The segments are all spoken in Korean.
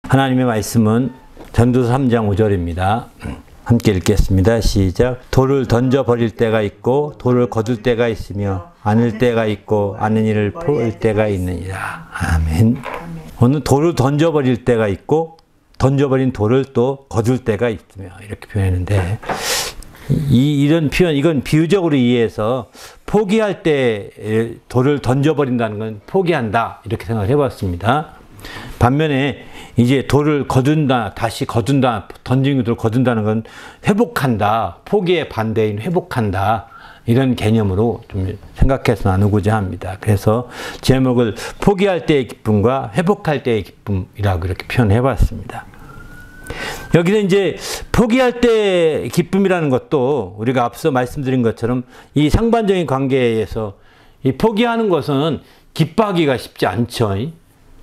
하나님의 말씀은 전도서 3장 5절입니다. 함께 읽겠습니다. 시작. 돌을 던져버릴 때가 있고 돌을 거둘 때가 있으며 안을 때가 있고 아는 일을 볼 때가 있느니라. 아멘. 오늘 돌을 던져버릴 때가 있고 던져버린 돌을 또 거둘 때가 있으며 이렇게 표현했는데 이런 표현, 이건 비유적으로 이해해서 포기할 때 돌을 던져버린다는 건 포기한다 이렇게 생각을 해봤습니다. 반면에 이제 돌을 거둔다, 다시 거둔다, 던진 돌을 거둔다는 건 회복한다, 포기의 반대인 회복한다 이런 개념으로 좀 생각해서 나누고자 합니다. 그래서 제목을 포기할 때의 기쁨과 회복할 때의 기쁨이라고 이렇게 표현해 봤습니다. 여기서 이제 포기할 때 기쁨이라는 것도 우리가 앞서 말씀드린 것처럼 이 상반적인 관계에서 이 포기하는 것은 기뻐하기가 쉽지 않죠.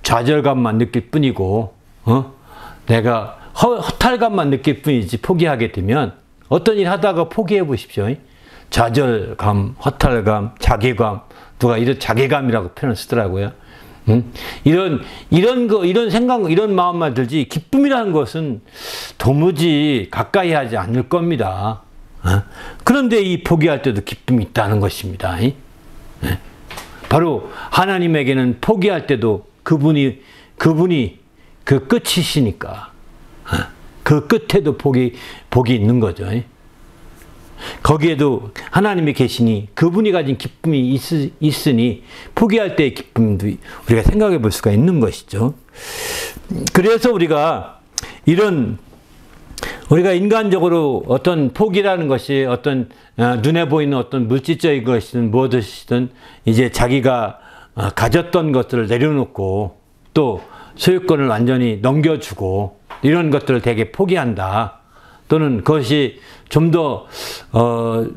좌절감만 느낄 뿐이고, 내가 허탈감만 느낄 뿐이지 포기하게 되면 어떤 일 하다가 포기해 보십시오. 좌절감, 허탈감, 자괴감, 누가 이런 자괴감이라고 표현을 쓰더라고요. 이런 생각, 이런 마음만 들지, 기쁨이라는 것은 도무지 가까이 하지 않을 겁니다. 그런데 이 포기할 때도 기쁨이 있다는 것입니다. 바로 하나님에게는 포기할 때도 그분이 그 끝이시니까, 그 끝에도 복이 있는 거죠. 거기에도 하나님이 계시니 그분이 가진 기쁨이 있으니 포기할 때의 기쁨도 우리가 생각해 볼 수가 있는 것이죠. 그래서 우리가 인간적으로 어떤 포기라는 것이 어떤 눈에 보이는 어떤 물질적인 것이든 무엇이든 이제 자기가 가졌던 것들을 내려놓고 또 소유권을 완전히 넘겨주고 이런 것들을 되게 포기한다. 또는 그것이 좀 더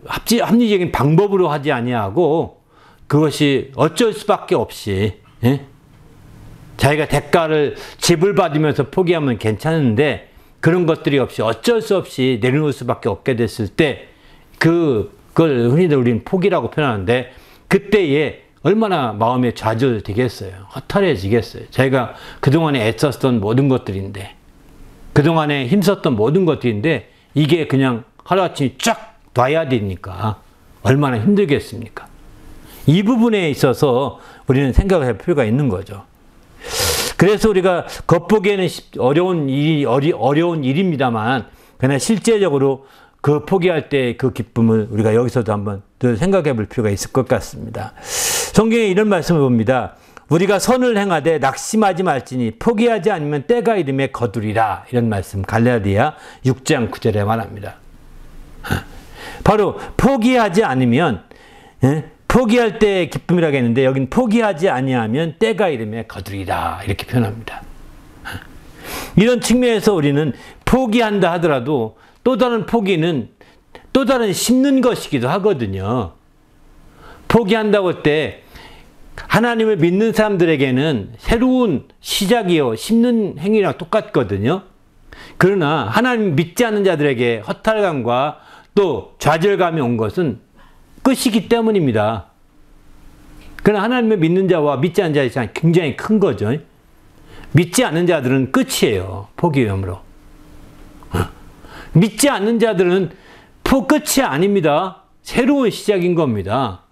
합리적인 방법으로 하지 아니하고 그것이 어쩔 수밖에 없이 자기가 대가를 지불받으면서 포기하면 괜찮은데 그런 것들이 없이 어쩔 수 없이 내려놓을 수밖에 없게 됐을 때 그걸 흔히들 우리는 포기라고 표현하는데 그때에 얼마나 마음에 좌절되겠어요. 허탈해지겠어요. 자기가 그동안에 애썼던 모든 것들인데 그동안에 힘썼던 모든 것들인데 이게 그냥 하루아침에 쫙 놔야 되니까 얼마나 힘들겠습니까? 이 부분에 있어서 우리는 생각을 할 필요가 있는 거죠. 그래서 우리가 겉보기에는 어려운 일입니다만 그러나 실제적으로 그 포기할 때 그 기쁨을 우리가 여기서도 한번 늘 생각해 볼 필요가 있을 것 같습니다. 성경에 이런 말씀을 봅니다. 우리가 선을 행하되 낙심하지 말지니 포기하지 않으면 때가 이름에 거두리라. 이런 말씀 갈라디아 6장 9절에 말합니다. 바로 포기하지 않으면 포기할 때의 기쁨이라고 했는데 여긴 포기하지 아니하면 때가 이름에 거두리라. 이렇게 표현합니다. 이런 측면에서 우리는 포기한다 하더라도 또 다른 포기는 또 다른 심는 것이기도 하거든요. 포기한다고 할 때 하나님을 믿는 사람들에게는 새로운 시작이요 심는 행위랑 똑같거든요. 그러나 하나님 믿지 않는 자들에게 허탈감과 또 좌절감이 온 것은 끝이기 때문입니다. 그러나 하나님을 믿는 자와 믿지 않는 자의 차이는 굉장히 큰 거죠. 믿지 않는 자들은 끝이에요. 포기함으로. 믿지 않는 자들은 끝이 아닙니다. 새로운 시작인 겁니다.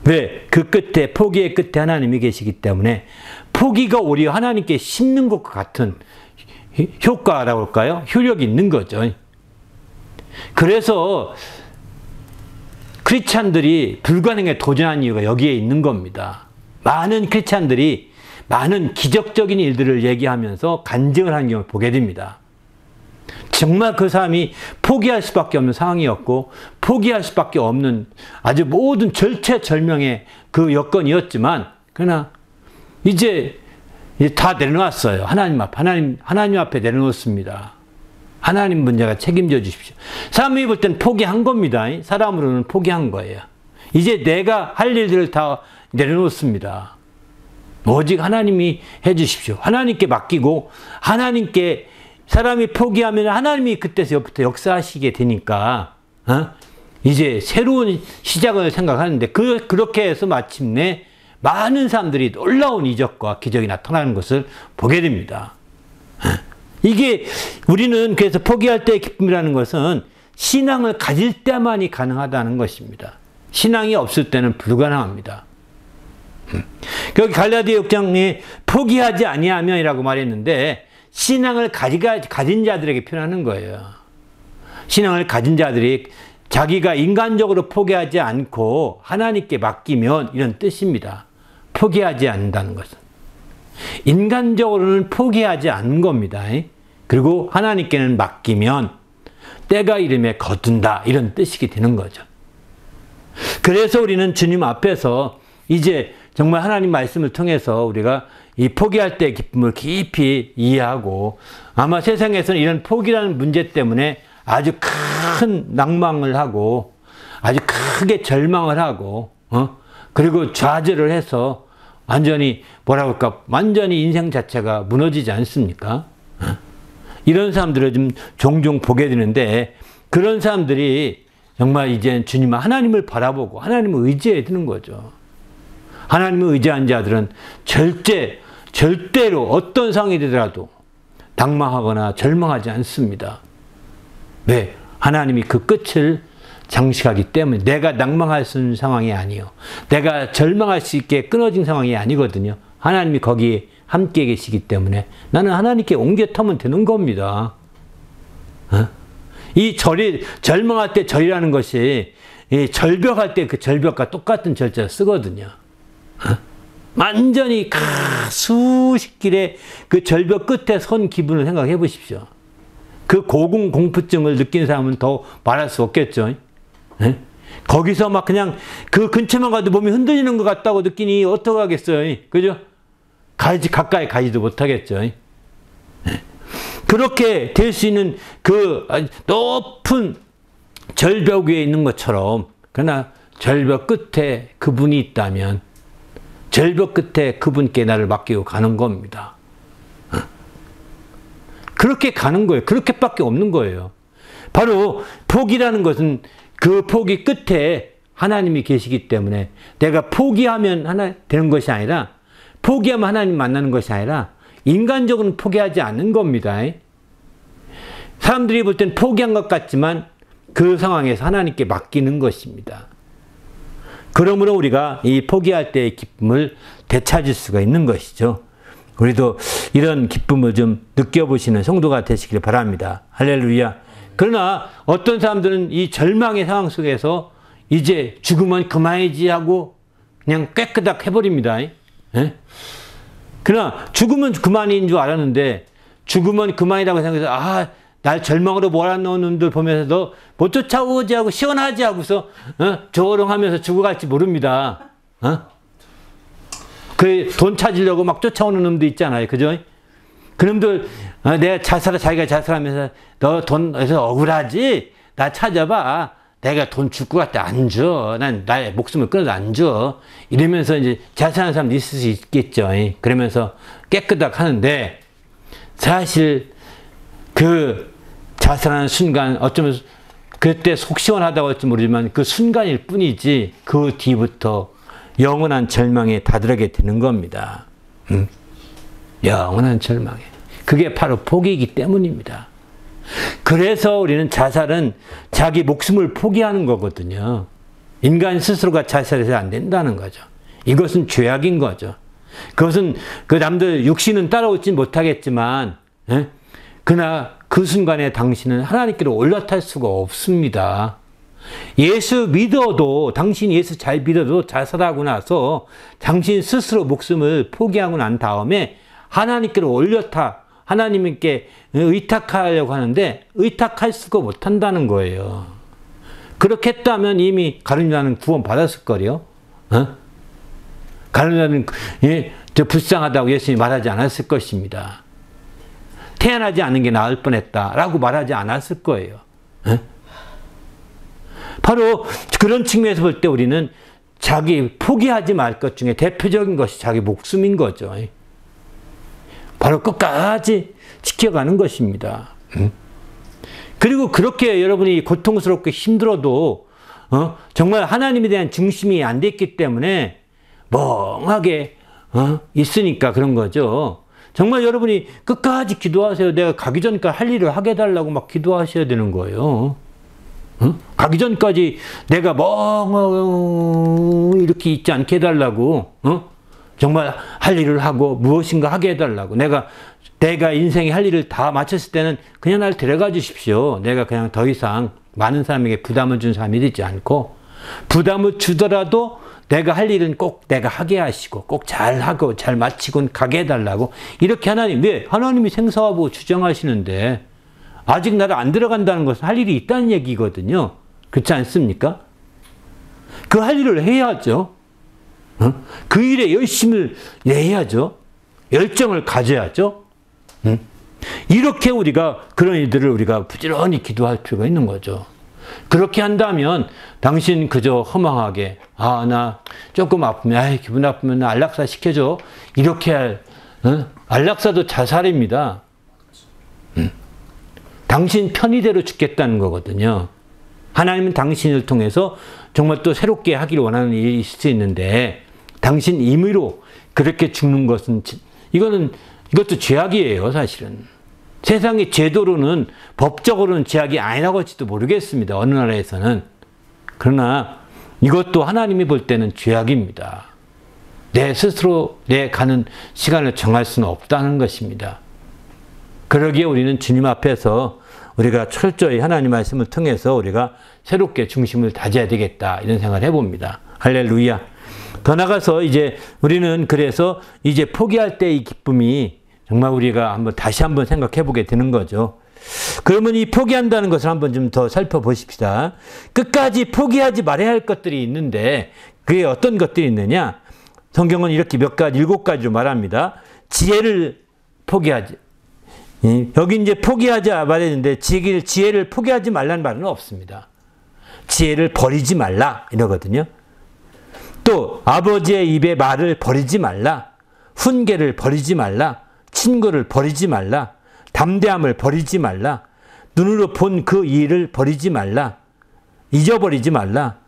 왜? 그 끝에, 포기의 끝에 하나님이 계시기 때문에 포기가 오히려 하나님께 심는 것과 같은 효과라고 할까요? 효력이 있는 거죠. 그래서 크리스찬들이 불가능에 도전한 이유가 여기에 있는 겁니다. 많은 크리스찬들이 많은 기적적인 일들을 얘기하면서 간증을 하는 경우를 보게 됩니다. 정말 그 사람이 포기할 수밖에 없는 상황이었고 포기할 수밖에 없는 아주 모든 절체절명의 그 여건이었지만 그러나 이제 다 내려놨어요. 하나님 앞에 내려놓습니다. 하나님 문제가 책임져 주십시오. 사람이 볼 땐 포기한 겁니다. 사람으로는 포기한 거예요. 이제 내가 할 일들을 다 내려놓습니다. 오직 하나님이 해 주십시오. 하나님께 맡기고 하나님께 사람이 포기하면 하나님이 그때서부터 역사하시게 되니까 이제 새로운 시작을 생각하는데 그렇게 해서 마침내 많은 사람들이 놀라운 이적과 기적이 나타나는 것을 보게 됩니다. 이게 우리는 그래서 포기할 때의 기쁨이라는 것은 신앙을 가질 때만이 가능하다는 것입니다. 신앙이 없을 때는 불가능합니다. 여기 갈라디아 6장에 포기하지 아니하면이라고 말했는데 신앙을 가진 자들에게 표현하는 거예요. 신앙을 가진 자들이 자기가 인간적으로 포기하지 않고 하나님께 맡기면 이런 뜻입니다. 포기하지 않는다는 것은. 인간적으로는 포기하지 않는 겁니다. 그리고 하나님께는 맡기면 때가 이름에 거둔다 이런 뜻이 되는 거죠. 그래서 우리는 주님 앞에서 이제 정말 하나님 말씀을 통해서 우리가 이 포기할 때의 기쁨을 깊이 이해하고 아마 세상에서는 이런 포기라는 문제 때문에 아주 큰 낭망을 하고 아주 크게 절망을 하고 그리고 좌절을 해서 완전히 뭐라고 할까 완전히 인생 자체가 무너지지 않습니까? 이런 사람들을 좀 종종 보게 되는데 그런 사람들이 정말 이제 주님 하나님을 바라보고 하나님을 의지해야 되는 거죠. 하나님을 의지한 자들은 절대로 어떤 상황이 되더라도 낭망하거나 절망하지 않습니다. 왜? 하나님이 그 끝을 장식하기 때문에 내가 낭망할 수 있는 상황이 아니요. 내가 절망할 수 있게 끊어진 상황이 아니거든요. 하나님이 거기에 함께 계시기 때문에 나는 하나님께 옮겨 타면 되는 겁니다. 이 절망할 때 절이라는 것이 절벽할 때 그 절벽과 똑같은 절자를 쓰거든요. 완전히 수십 길의 그 절벽 끝에 선 기분을 생각해 보십시오. 그 고공공포증을 느낀 사람은 더 말할 수 없겠죠. 거기서 막 그냥 그 근처만 가도 몸이 흔들리는 것 같다고 느끼니 어떡하겠어요. 그죠? 가까이 가지도 못하겠죠. 그렇게 될 수 있는 그 높은 절벽 위에 있는 것처럼 그러나 절벽 끝에 그분이 있다면 절벽 끝에 그분께 나를 맡기고 가는 겁니다. 그렇게 가는 거예요. 그렇게밖에 없는 거예요. 바로 포기라는 것은 그 포기 끝에 하나님이 계시기 때문에 내가 포기하면 하나 되는 것이 아니라 포기하면 하나님 만나는 것이 아니라 인간적으로는 포기하지 않는 겁니다. 사람들이 볼 땐 포기한 것 같지만 그 상황에서 하나님께 맡기는 것입니다. 그러므로 우리가 이 포기할 때의 기쁨을 되찾을 수가 있는 것이죠. 우리도 이런 기쁨을 좀 느껴보시는 성도가 되시길 바랍니다. 할렐루야. 그러나 어떤 사람들은 이 절망의 상황 속에서 이제 죽으면 그만이지 하고 그냥 깨끗하게 해버립니다. 그러나 죽으면 그만인 줄 알았는데 죽으면 그만이라고 생각해서 날 절망으로 몰아넣는 놈들 보면서도 못 쫓아오지 하고 시원하지 하고서 조롱하면서 죽어갈지 모릅니다. 그 돈 찾으려고 막 쫓아오는 놈도 있잖아요. 그죠? 그 놈들 자기가 자살하면서 너 돈에서 억울하지? 나 찾아봐. 내가 돈 줄 것 같아. 안 줘. 난 나의 목숨을 끊어도 안 줘. 이러면서 이제 자살하는 사람도 있을 수 있겠죠. 그러면서 깨끗하게 하는데 사실 그 자살하는 순간 어쩌면 그때 속 시원하다고 할지 모르지만 그 순간일 뿐이지 그 뒤부터 영원한 절망에 다들게 되는 겁니다. 영원한 절망에. 그게 바로 포기이기 때문입니다. 그래서 우리는 자살은 자기 목숨을 포기하는 거거든요. 인간 스스로가 자살해서 안 된다는 거죠. 이것은 죄악인 거죠. 그것은 그 남들 육신은 따라오지 못하겠지만 그러나 그 순간에 당신은 하나님께로 올라탈 수가 없습니다. 예수 믿어도 당신 예수 잘 믿어도 자살하고 나서 당신 스스로 목숨을 포기하고 난 다음에 하나님께로 하나님께 의탁하려고 하는데 의탁할 수가 못한다는 거예요. 그렇게 했다면 이미 가룟유다는 구원 받았을 거요. 가룟유다는 불쌍하다고 예수님이 말하지 않았을 것입니다. 태어나지 않는 게 나을 뻔했다라고 말하지 않았을 거예요. 바로 그런 측면에서 볼 때 우리는 자기 포기하지 말 것 중에 대표적인 것이 자기 목숨인 거죠. 바로 끝까지 지켜가는 것입니다. 그리고 그렇게 여러분이 고통스럽고 힘들어도 정말 하나님에 대한 중심이 안 됐기 때문에 멍하게 있으니까 그런 거죠. 정말 여러분이 끝까지 기도하세요. 내가 가기 전까지 할 일을 하게 해달라고 막 기도하셔야 되는 거예요. 어? 가기 전까지 내가 이렇게 있지 않게 해달라고, 정말 할 일을 하고 무엇인가 하게 해달라고. 내가 인생에 할 일을 다 마쳤을 때는 그냥 날 데려가 주십시오. 내가 그냥 더 이상 많은 사람에게 부담을 준 사람이 되지 않고, 부담을 주더라도 내가 할 일은 꼭 내가 하게 하시고, 꼭 잘하고 잘 마치고 가게 해달라고. 이렇게 하나님이 생사화보 주장하시는데 아직 나를 안 들어간다는 것은 할 일이 있다는 얘기거든요. 그렇지 않습니까? 그 할 일을 해야죠. 그 일에 열심을 내야죠. 열정을 가져야죠. 이렇게 우리가 그런 일들을 우리가 부지런히 기도할 필요가 있는 거죠. 그렇게 한다면 당신 그저 허망하게 나 조금 아프면 기분 아프면 나 안락사 시켜줘. 이렇게 할 안락사도 자살입니다. 당신 편의대로 죽겠다는 거거든요. 하나님은 당신을 통해서 정말 또 새롭게 하기를 원하는 일이 있을 수 있는데 당신 임의로 그렇게 죽는 것은 이것도 죄악이에요, 사실은. 세상의 제도로는 법적으로는 죄악이 아니라고 할지도 모르겠습니다. 어느 나라에서는. 그러나 이것도 하나님이 볼 때는 죄악입니다. 내 스스로 내 가는 시간을 정할 수는 없다는 것입니다. 그러기에 우리는 주님 앞에서 우리가 철저히 하나님 말씀을 통해서 우리가 새롭게 중심을 다져야 되겠다, 이런 생각을 해봅니다. 할렐루야. 더 나가서 이제 우리는 그래서 이제 포기할 때 이 기쁨이 정말 우리가 다시 한번 생각해 보게 되는 거죠. 그러면 이 포기한다는 것을 한번 좀 더 살펴보십시다. 끝까지 포기하지 말아야 할 것들이 있는데 그게 어떤 것들이 있느냐? 성경은 이렇게 7가지로 말합니다. 지혜를 포기하지. 여기 이제 포기하지 말아야 되는데 지혜를 포기하지 말라는 말은 없습니다. 지혜를 버리지 말라 이러거든요. 또 아버지의 입에 말을 버리지 말라. 훈계를 버리지 말라. 친구를 버리지 말라. 담대함을 버리지 말라. 눈으로 본 그 일을 버리지 말라. 잊어버리지 말라.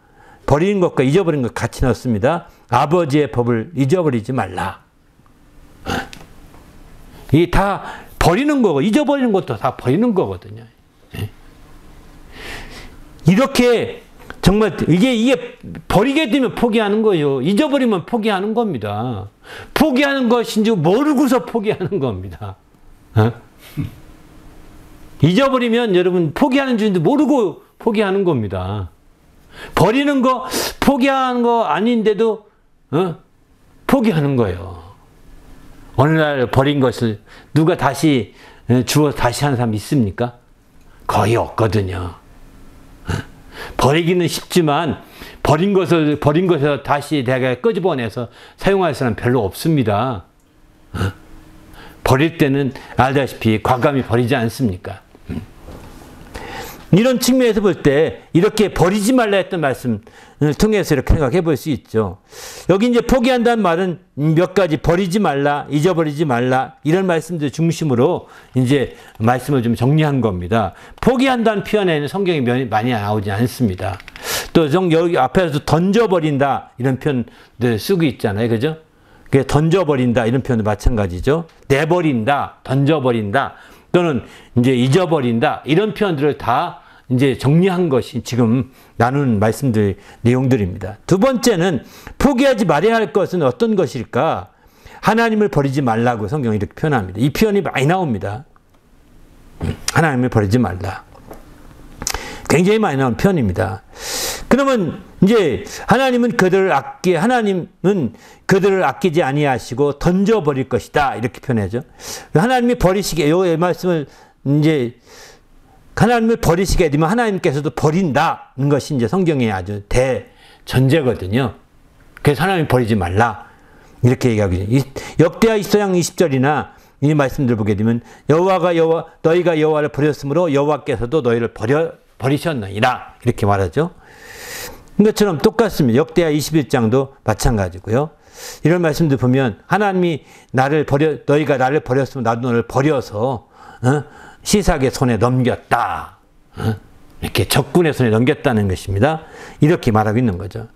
버리는 것과 잊어버리는 것 같이 넣습니다. 아버지의 법을 잊어버리지 말라. 이게 다 버리는 거고, 잊어버리는 것도 다 버리는 거거든요. 이렇게 정말 이게 버리게 되면 포기하는 거예요. 잊어버리면 포기하는 겁니다. 포기하는 것인지 모르고서 포기하는 겁니다. 잊어버리면 여러분 포기하는 줄도 모르고 포기하는 겁니다. 버리는 거 포기하는 거 아닌데도 포기하는 거예요. 어느 날 버린 것을 누가 다시 주워서 다시 하는 사람 있습니까? 거의 없거든요. 버리기는 쉽지만 버린 것에서 다시 내가 끄집어내서 사용할 사람 별로 없습니다. 버릴 때는 알다시피 과감히 버리지 않습니까? 이런 측면에서 볼 때 이렇게 버리지 말라 했던 말씀을 통해서 이렇게 생각해 볼 수 있죠. 여기 이제 포기한다는 말은 몇 가지 버리지 말라, 잊어버리지 말라 이런 말씀들 중심으로 이제 말씀을 좀 정리한 겁니다. 포기한다는 표현에는 성경이 많이 나오지 않습니다. 또 여기 앞에서 던져버린다 이런 표현들 쓰고 있잖아요. 그죠? 던져버린다 이런 표현도 마찬가지죠. 내버린다, 던져버린다 또는 이제 잊어버린다 이런 표현들을 다 이제 정리한 것이 지금 나눈 말씀들 내용들입니다. 두 번째는 포기하지 말아야 할 것은 어떤 것일까? 하나님을 버리지 말라고 성경이 이렇게 표현합니다. 이 표현이 많이 나옵니다. 하나님을 버리지 말라. 굉장히 많이 나오는 표현입니다. 그러면 이제 하나님은 그들을 아끼지 아니하시고 던져버릴 것이다 이렇게 표현하죠. 하나님이 버리시게 이 말씀을 이제 하나님을 버리시게 되면 하나님께서도 버린다는 것이 이제 성경의 아주 대전제거든요. 그래서 하나님 버리지 말라 이렇게 얘기하고 있어요. 역대하 20장 20절이나 이 말씀들 보게 되면 너희가 여호와를 버렸으므로 여호와께서도 너희를 버리셨느니라 이렇게 말하죠. 이것처럼 똑같습니다. 역대하 21장도 마찬가지고요. 이런 말씀들 보면 하나님이 너희가 나를 버렸으면 나도 너를 버려서 시삭의 손에 넘겼다. 이렇게 적군의 손에 넘겼다는 것입니다. 이렇게 말하고 있는 거죠.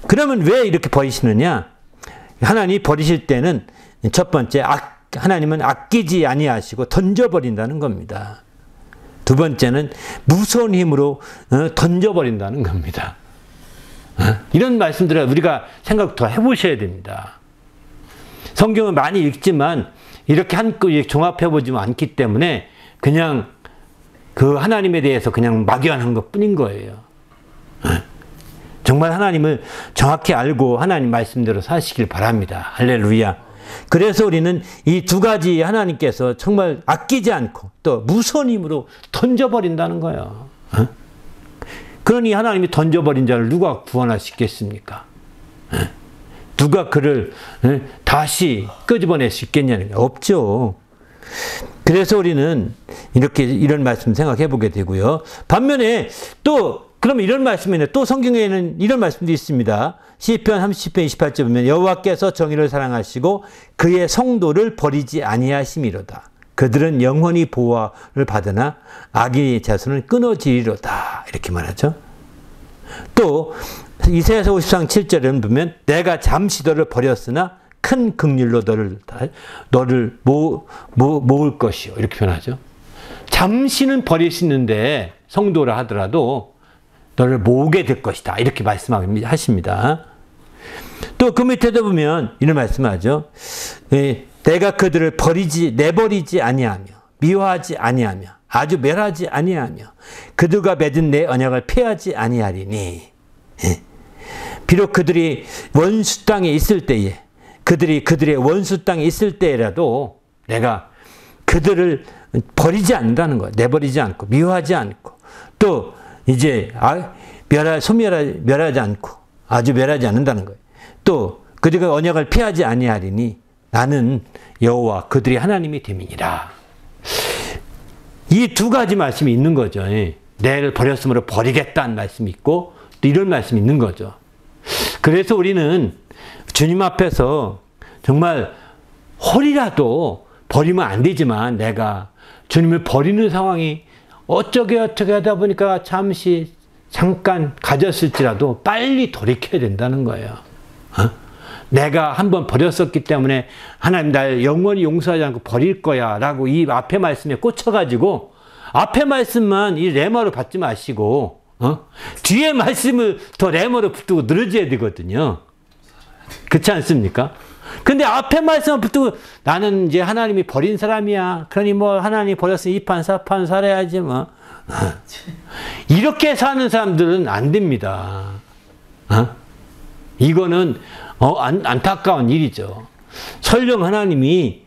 그러면 왜 이렇게 버리시느냐? 하나님이 버리실 때는 첫 번째 하나님은 아끼지 아니하시고 던져버린다는 겁니다. 두 번째는 무서운 힘으로 던져버린다는 겁니다. 이런 말씀들을 우리가 생각 더 해보셔야 됩니다. 성경을 많이 읽지만 이렇게 한꺼번에 종합해보지 않기 때문에 그냥 그 하나님에 대해서 그냥 막연한 것 뿐인 거예요. 정말 하나님을 정확히 알고 하나님 말씀대로 사시길 바랍니다. 할렐루야. 그래서 우리는 이 두 가지 하나님께서 정말 아끼지 않고 또 무서운 힘으로 던져버린다는 거예요. 그러니 하나님이 던져버린 자를 누가 구원하시겠습니까? 누가 그를 다시 끄집어낼 수 있겠냐는 게 없죠. 그래서 우리는 이런 말씀 생각해 보게 되고요. 반면에 또 그러면 이런 말씀이 있네. 또 성경에는 이런 말씀도 있습니다. 시편 30편 28절 보면 여호와께서 정의를 사랑하시고 그의 성도를 버리지 아니하심이로다. 그들은 영원히 보호를 받으나 악의 자손은 끊어지리로다. 이렇게 말하죠. 또 이사야 50장 7절에는 보면 내가 잠시 너를 버렸으나 큰 긍휼로 너를 모을 것이요. 이렇게 표현하죠. 잠시는 버릴 수 있는데 성도라 하더라도 너를 모으게 될 것이다. 이렇게 말씀하십니다. 또 그 밑에도 보면 이런 말씀하죠. 내가 그들을 내버리지 아니하며 미워하지 아니하며 아주 멸하지 아니하며 그들과 맺은 내 언약을 폐하지 아니하리니 비록 그들이 원수 땅에 있을 때에 그들의 원수 땅에 있을 때라도 내가 그들을 버리지 않는다는 거예요. 내버리지 않고 미워하지 않고 또 이제 멸하지 않고 아주 멸하지 않는다는 거예요. 또 그들과 언약을 폐하지 아니하리니 나는 여호와 그들이 하나님이 됨이니라. 이 두 가지 말씀이 있는 거죠. 내를 버렸으므로 버리겠다는 말씀이 있고 또 이런 말씀이 있는 거죠. 그래서 우리는 주님 앞에서 정말 홀이라도 버리면 안 되지만 내가 주님을 버리는 상황이 어쩌게 하다 보니까 잠깐 가졌을지라도 빨리 돌이켜야 된다는 거예요. 내가 한번 버렸었기 때문에 하나님 날 영원히 용서하지 않고 버릴 거야 라고 이 앞에 말씀에 꽂혀가지고 앞에 말씀만 이 레머로 받지 마시고 뒤에 말씀을 더 레머로 붙들고 늘어져야 되거든요. 그렇지 않습니까? 근데 앞에 말씀을 붙들고 나는 이제 하나님이 버린 사람이야. 그러니 뭐 하나님이 버렸으니 이판 사판 살아야지 뭐. 이렇게 사는 사람들은 안 됩니다. 이거는 안타까운 일이죠. 설령 하나님이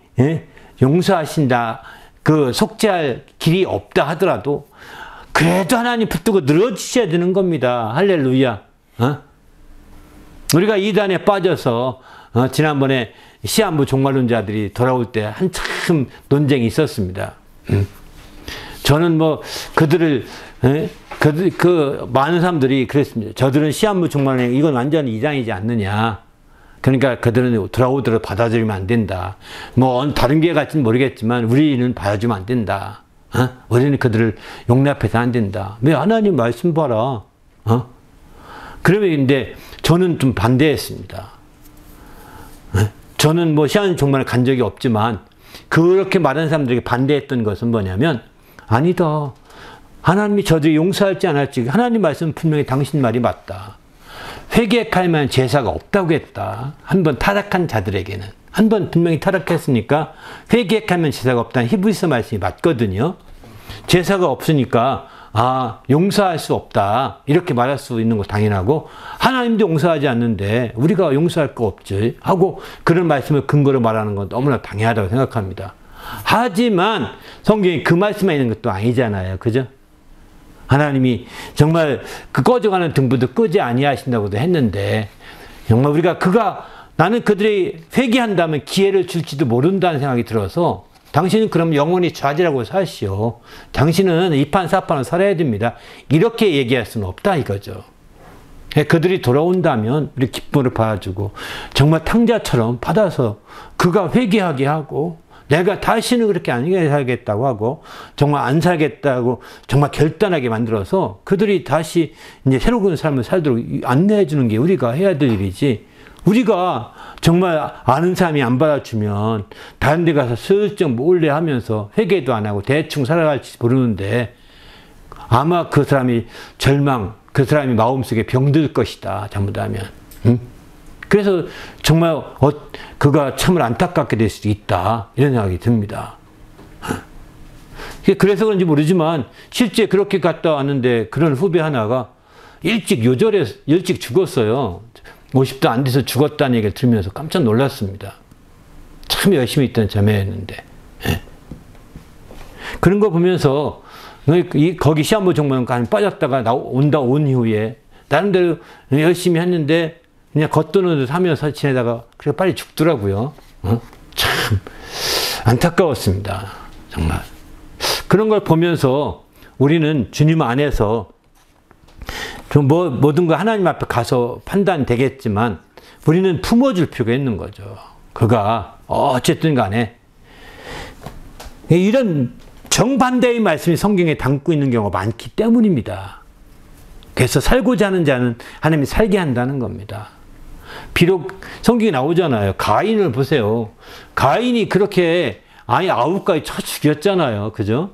용서하신다, 그 속죄할 길이 없다 하더라도 그래도 하나님 붙들고 늘어지셔야 되는 겁니다. 할렐루야. 우리가 이단에 빠져서 지난번에 시한부 종말론자들이 돌아올 때 한참 논쟁이 있었습니다. 저는 뭐 그들을 그 많은 사람들이 그랬습니다. 저들은 시한부 종말론 이건 완전히 이단이지 않느냐. 그러니까 그들은 돌아오더라도 받아들이면 안 된다. 뭐 다른 게 같지는 모르겠지만 우리는 받아주면 안 된다. 우리는 그들을 용납해서 안 된다. 왜 하나님 말씀 봐라. 그러면 근데 저는 좀 반대했습니다. 저는 뭐 시한 종말을 간 적이 없지만 그렇게 말하는 사람들에게 반대했던 것은 뭐냐면 아니다. 하나님이 저들이 용서할지 안 할지 하나님 말씀은 분명히 당신 말이 맞다. 회개하면 제사가 없다고 했다. 한번 타락한 자들에게는. 한번 분명히 타락했으니까 회개하면 제사가 없다는 히브리서 말씀이 맞거든요. 제사가 없으니까 용서할 수 없다. 이렇게 말할 수 있는 거 당연하고 하나님도 용서하지 않는데 우리가 용서할 거 없지 하고 그런 말씀을 근거로 말하는 건 너무나 당연하다고 생각합니다. 하지만 성경이 그 말씀에 있는 것도 아니잖아요. 그죠? 하나님이 정말 그 꺼져가는 등불도 끄지 아니하신다고도 했는데 정말 나는 그들이 회개한다면 기회를 줄지도 모른다는 생각이 들어서 당신은 그럼 영원히 좌지라고 사시오. 당신은 이판사판을 살아야 됩니다. 이렇게 얘기할 수는 없다 이거죠. 그들이 돌아온다면 우리 기쁨을 받아주고 정말 탕자처럼 받아서 그가 회개하게 하고 내가 다시는 그렇게 안 살겠다고 하고 정말 안 살겠다고 정말 결단하게 만들어서 그들이 다시 이제 새로운 삶을 살도록 안내해 주는 게 우리가 해야 될 일이지 우리가 정말 아는 사람이 안 받아주면 다른 데 가서 슬쩍 몰래 하면서 회개도 안 하고 대충 살아갈지 모르는데 아마 그 사람이 그 사람이 마음속에 병들 것이다. 잘못하면. 응? 그래서 정말 그가 참을 안타깝게 될 수도 있다. 이런 생각이 듭니다. 그래서 그런지 모르지만 실제 그렇게 갔다 왔는데 그런 후배 하나가 일찍 죽었어요. 50도 안 돼서 죽었다는 얘기를 들으면서 깜짝 놀랐습니다. 참 열심히 있던 자매였는데. 예. 그런 거 보면서 거기 시한부 정보관 빠졌다가 온 이후에 나름대로 열심히 했는데 그냥 겉도는 하면서 지내다가 그래 빨리 죽더라고요. 참 안타까웠습니다. 정말. 그런 걸 보면서 우리는 주님 안에서 좀 모든 거 하나님 앞에 가서 판단되겠지만 우리는 품어줄 필요가 있는 거죠. 그가 어쨌든 간에 이런 정반대의 말씀이 성경에 담고 있는 경우가 많기 때문입니다. 그래서 살고자 하는 자는 하나님이 살게 한다는 겁니다. 비록 성경에 나오잖아요. 가인을 보세요. 가인이 그렇게 아예 9가지 쳐 죽였잖아요. 그죠?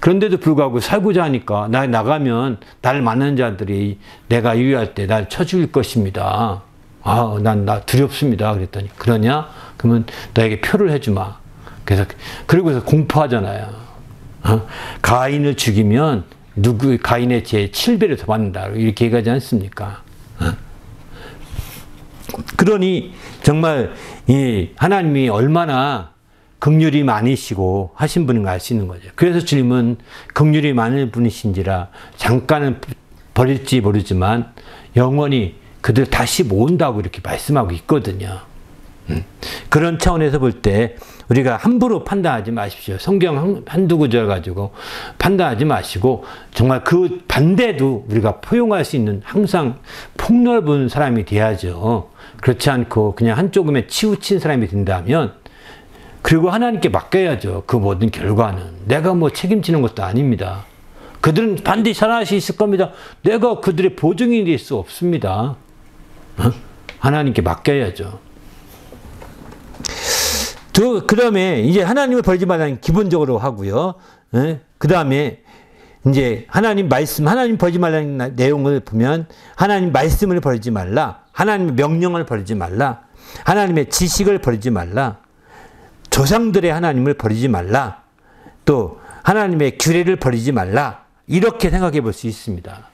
그런데도 불구하고 살고자 하니까 나가면 나를 만나는 자들이 내가 유의할 때 날 쳐 죽일 것입니다. 나 두렵습니다. 그랬더니 그러냐? 그러면 너에게 표를 해주마. 그리고서 공포하잖아요. 가인을 죽이면 가인의 죄 7배를 더 받는다. 이렇게 얘기하지 않습니까? 그러니 정말 하나님이 얼마나 긍휼이 많으시고 하신 분인 걸 알 수 있는 거죠. 그래서 주님은 긍휼이 많은 분이신지라 잠깐은 버릴지 모르지만 영원히 그들 다시 모은다고 이렇게 말씀하고 있거든요. 그런 차원에서 볼 때 우리가 함부로 판단하지 마십시오. 성경 한두 구절 가지고 판단하지 마시고 정말 그 반대도 우리가 포용할 수 있는 항상 폭넓은 사람이 돼야죠. 그렇지 않고 그냥 한쪽에 치우친 사람이 된다면 그리고 하나님께 맡겨야죠. 그 모든 결과는. 내가 책임지는 것도 아닙니다. 그들은 반드시 살아날 수 있을 겁니다. 내가 그들의 보증이 될 수 없습니다. 하나님께 맡겨야죠. 그 다음에 이제 하나님을 버리지 말라는 기본적으로 하고요. 그 다음에 이제 하나님 버리지 말라는 내용을 보면 하나님 말씀을 버리지 말라. 하나님의 명령을 버리지 말라. 하나님의 지식을 버리지 말라. 조상들의 하나님을 버리지 말라. 또 하나님의 규례를 버리지 말라. 이렇게 생각해 볼 수 있습니다.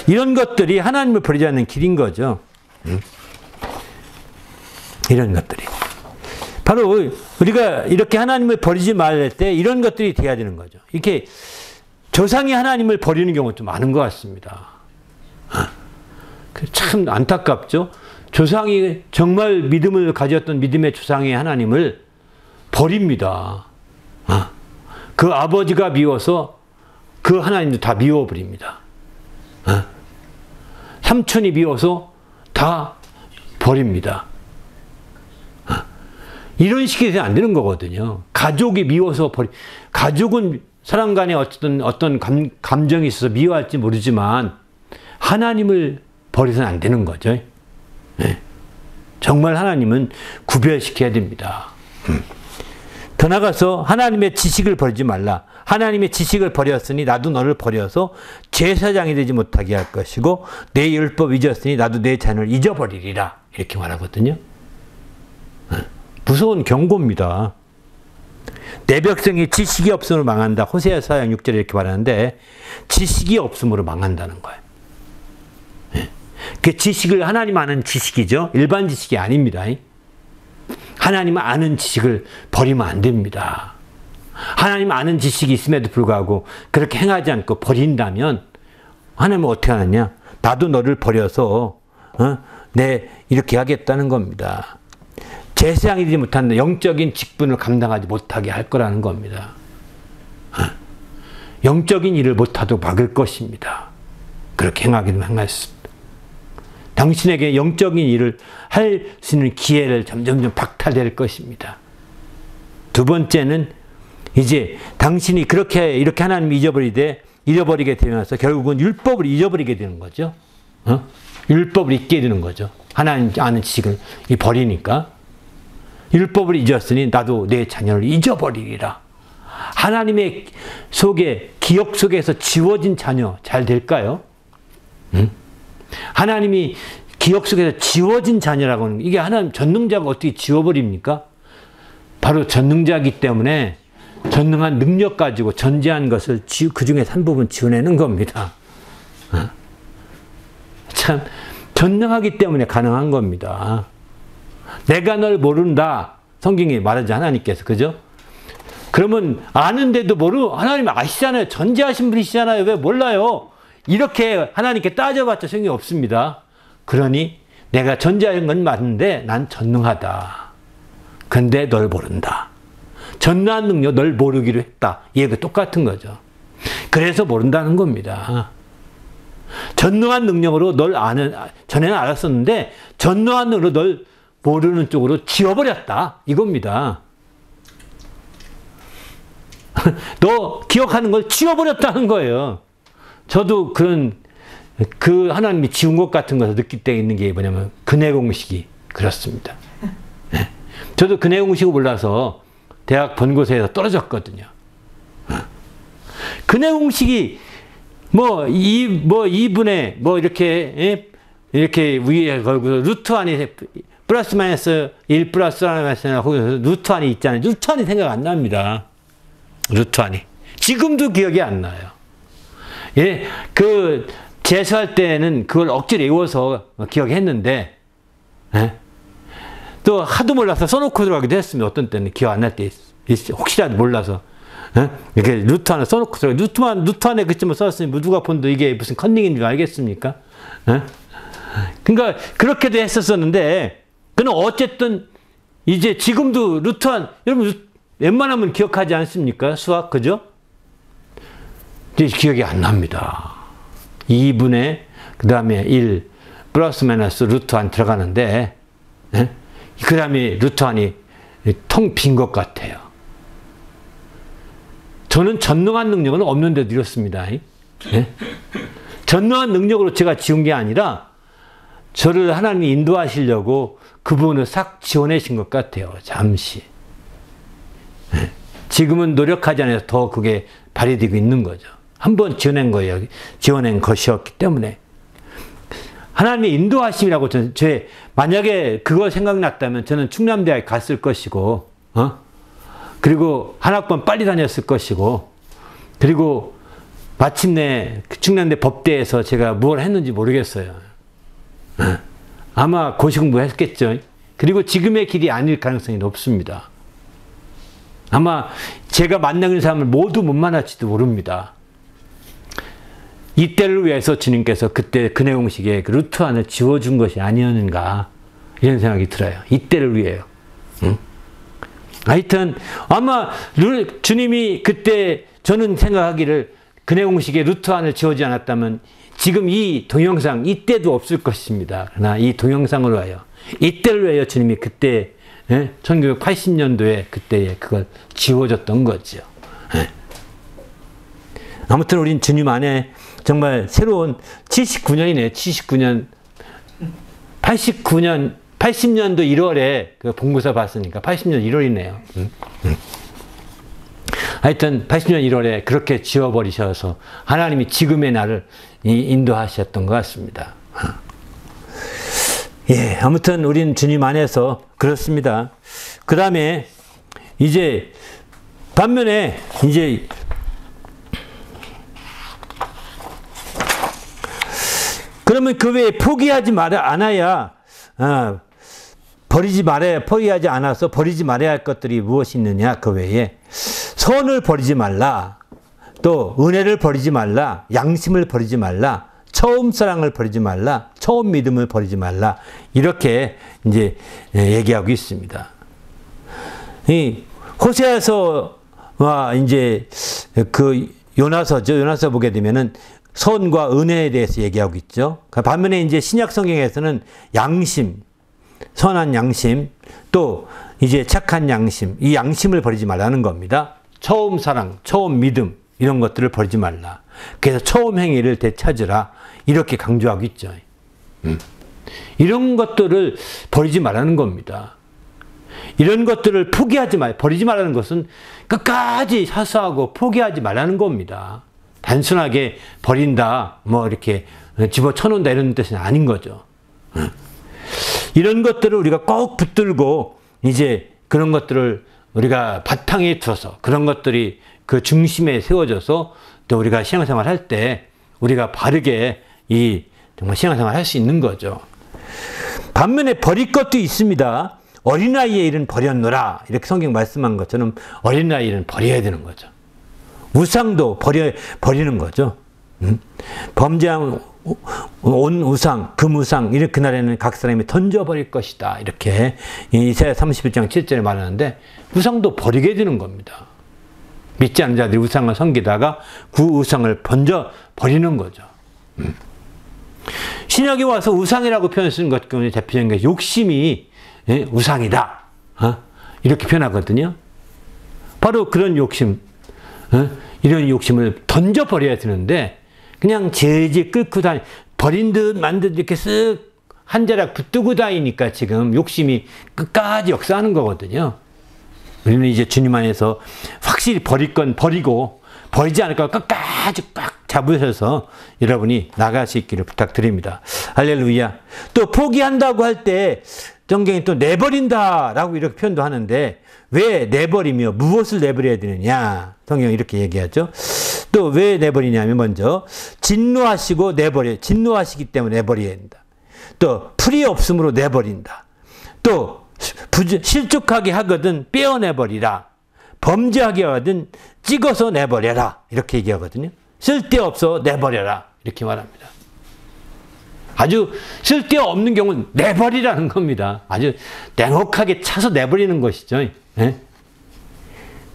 이런 것들이 하나님을 버리지 않는 길인 거죠. 이런 것들이. 바로 우리가 이렇게 하나님을 버리지 말할 때 이런 것들이 돼야 되는 거죠. 이렇게 조상이 하나님을 버리는 경우가 좀 많은 것 같습니다. 참 안타깝죠. 조상이 정말 믿음을 가졌던 믿음의 조상의 하나님을 버립니다. 그 아버지가 미워서 그 하나님도 다 미워버립니다. 삼촌이 미워서 다 버립니다. 이런 식이 돼서 안 되는 거거든요. 가족이 미워서 가족은 사람 간에 어떤 감정이 있어서 미워할지 모르지만 하나님을 버려서는 안 되는 거죠. 네. 정말 하나님은 구별시켜야 됩니다. 더 나가서 하나님의 지식을 버리지 말라. 하나님의 지식을 버렸으니 나도 너를 버려서 제사장이 되지 못하게 할 것이고 내 율법 잊었으니 나도 내 자녀를 잊어버리리라. 이렇게 말하거든요. 무서운 경고입니다. 내 백성이 지식이 없음으로 망한다. 호세아 4장 6절에 이렇게 말하는데 지식이 없음으로 망한다는 거예요. 그 지식을 하나님 아는 지식이죠. 일반 지식이 아닙니다. 하나님 아는 지식을 버리면 안 됩니다. 하나님 아는 지식이 있음에도 불구하고 그렇게 행하지 않고 버린다면 하나님은 어떻게 하느냐? 나도 너를 버려서 이렇게 하겠다는 겁니다. 제사장이 되지 못한 영적인 직분을 감당하지 못하게 할 거라는 겁니다. 영적인 일을 못하도록 막을 것입니다. 그렇게 행하기는 행했습니다. 당신에게 영적인 일을 할 수 있는 기회를 점점 박탈될 것입니다. 두 번째는 이제 당신이 이렇게 하나님이 잊어버리게 되면서 결국은 율법을 잊어버리게 되는 거죠. 율법을 잊게 되는 거죠. 하나님 아는 지식을 버리니까. 율법을 잊었으니 나도 내 자녀를 잊어버리리라. 하나님의 속에, 기억 속에서 지워진 자녀 잘 될까요? 응? 하나님이 기억 속에서 지워진 자녀라고 하는, 이게 하나님 전능자가 어떻게 지워버립니까? 바로 전능자이기 때문에 전능한 능력 가지고 전제한 것을 그 중에 한 부분 지워내는 겁니다. 참 전능하기 때문에 가능한 겁니다. 내가 널 모른다. 성경이 말하지, 하나님께서. 그죠? 그러면 아는데도 하나님 아시잖아요. 전제하신 분이시잖아요. 왜 몰라요? 이렇게 하나님께 따져봤자 소용이 없습니다. 그러니 내가 전제한 건 맞는데 난 전능하다. 근데 널 모른다. 전능한 능력 널 모르기로 했다. 얘가 똑같은 거죠. 그래서 모른다는 겁니다. 전능한 능력으로 널 전에는 알았었는데 전능한 능력으로 널 모르는 쪽으로 지워버렸다. 이겁니다. 너 기억하는 걸 지워버렸다는 거예요. 저도 그 하나님이 지운 것 같은 것을 느낄 때 있는 게 뭐냐면 근해공식이 그렇습니다. 저도 근해공식을 몰라서 대학 본고사에서 떨어졌거든요. 근해공식이 2분의 이렇게 위에 걸고 루트 안이 플러스 마이너스 1 플러스 마이너스 루트 안이 있잖아요. 루트 안이 생각 안 납니다. 루트 안이. 지금도 기억이 안 나요. 예, 재수할 때는 그걸 억지로 외워서 기억했는데, 또 하도 몰라서 써놓고 들어가기도 했습니다. 어떤 때는 기억 안 날 때 혹시라도 몰라서 이렇게 루트 안에 써놓고 들어가. 루트 안에 그쯤을 썼으니 누가 본도 이게 무슨 컨닝인 줄 알겠습니까? 그러니까 그렇게도 했었었는데, 그는 어쨌든 이제 지금도 루트 안, 여러분 웬만하면 기억하지 않습니까? 수학, 그죠? 이제 기억이 안 납니다. 2분의 그 다음에 1 플러스 마이너스 루트 안 들어가는데, 그 다음에 루트 안이 텅 빈 것 같아요. 저는 전능한 능력은 없는데도 이렇습니다. 전능한 능력으로 제가 지운 게 아니라 저를 하나님이 인도하시려고 그 부분을 싹 지워내신 것 같아요. 잠시. 지금은 노력하지 않아서 더 그게 발휘되고 있는 거죠. 한번 지어낸 거예요. 지어낸 것이었기 때문에. 하나님의 인도하심이라고 만약에 그거 생각났다면 저는 충남대학에 갔을 것이고, 그리고 한 학번 빨리 다녔을 것이고, 그리고 마침내 충남대 법대에서 제가 뭘 했는지 모르겠어요. 아마 고시공부 했겠죠. 그리고 지금의 길이 아닐 가능성이 높습니다. 아마 제가 만나는 사람을 모두 못 만날지도 모릅니다. 이때를 위해서 주님께서 그때 근해공식에 그 루트 안을 지워준 것이 아니었는가, 이런 생각이 들어요. 이때를 위해요. 하여튼 아마 주님이 그때, 저는 생각하기를 근해공식에 루트 안을 지워지 않았다면 지금 이 동영상 이때도 없을 것입니다. 그러나 이 동영상으로 하여 이때를 위하여 주님이 그때 1980년도에 그때에 그걸 지워줬던 거죠. 아무튼 우린 주님 안에 정말 새로운 79년이네. 79년 80년도 1월에 그 본고사 봤으니까 80년 1월이네요. 하여튼 80년 1월에 그렇게 지워버리셔서 하나님이 지금의 나를 인도하셨던 것 같습니다. 예, 아무튼 우린 주님 안에서 그렇습니다. 그 다음에 이제 반면에 이제 그러면 그 외에 포기하지 않아야, 포기하지 않아서 버리지 말아야 할 것들이 무엇이 있느냐, 그 외에. 선을 버리지 말라. 또, 은혜를 버리지 말라. 양심을 버리지 말라. 처음 사랑을 버리지 말라. 처음 믿음을 버리지 말라. 이렇게 이제 얘기하고 있습니다. 이 호세아서와 이제 그 요나서죠. 요나서 보게 되면은 선과 은혜에 대해서 얘기하고 있죠. 반면에 이제 신약 성경에서는 양심, 선한 양심, 또 이제 착한 양심, 이 양심을 버리지 말라는 겁니다. 처음 사랑, 처음 믿음, 이런 것들을 버리지 말라. 그래서 처음 행위를 되찾으라. 이렇게 강조하고 있죠. 이런 것들을 버리지 말라는 겁니다. 이런 것들을 포기하지 말, 버리지 말라는 것은 끝까지 사수하고 포기하지 말라는 겁니다. 단순하게 버린다, 뭐 이렇게 집어쳐놓는다 이런 뜻은 아닌 거죠. 이런 것들을 우리가 꼭 붙들고 이제 그런 것들을 우리가 바탕에 두어서 그런 것들이 그 중심에 세워져서 또 우리가 신앙생활 할 때 우리가 바르게 이 정말 신앙생활 할 수 있는 거죠. 반면에 버릴 것도 있습니다. 어린아이의 일은 버렸노라. 이렇게 성경 말씀한 것처럼 어린아이의 일은 버려야 되는 거죠. 우상도 버리는 거죠. 범죄한 온 우상, 금우상, 이렇게 그날에는 각 사람이 던져버릴 것이다. 이렇게 이사야 31장 7절에 말하는데 우상도 버리게 되는 겁니다. 믿지 않는 자들이 우상을 섬기다가 그 우상을 던져버리는 거죠. 신약에 와서 우상이라고 표현 쓰는 것 중에 대표적인 게 욕심이 우상이다. 이렇게 표현하거든요. 바로 그런 욕심, 이런 욕심을 던져버려야 되는데 그냥 질질 끌고 버린 듯 만 듯 이렇게 쓱 한 자락 붙들고 다니니까 지금 욕심이 끝까지 역사하는 거거든요. 우리는 이제 주님 안에서 확실히 버릴 건 버리고 버리지 않을 건 끝까지 꽉 잡으셔서 여러분이 나갈 수 있기를 부탁드립니다. 할렐루야. 또 포기한다고 할 때 성경이 또 내버린다라고 이렇게 표현도 하는데 왜 내버리며 무엇을 내버려야 되느냐? 성경이 이렇게 얘기하죠. 또 왜 내버리냐면 먼저 진노하시고 진노하시기 때문에 내버려야 된다. 또 풀이 없음으로 내버린다. 또 실족하게 하거든 떼어내버리라. 범죄하게 하거든 찍어서 내버려라. 이렇게 얘기하거든요. 쓸데없어 내버려라. 이렇게 말합니다. 아주 쓸데없는 경우는 내버리라는 겁니다. 아주 냉혹하게 차서 내버리는 것이죠. 네?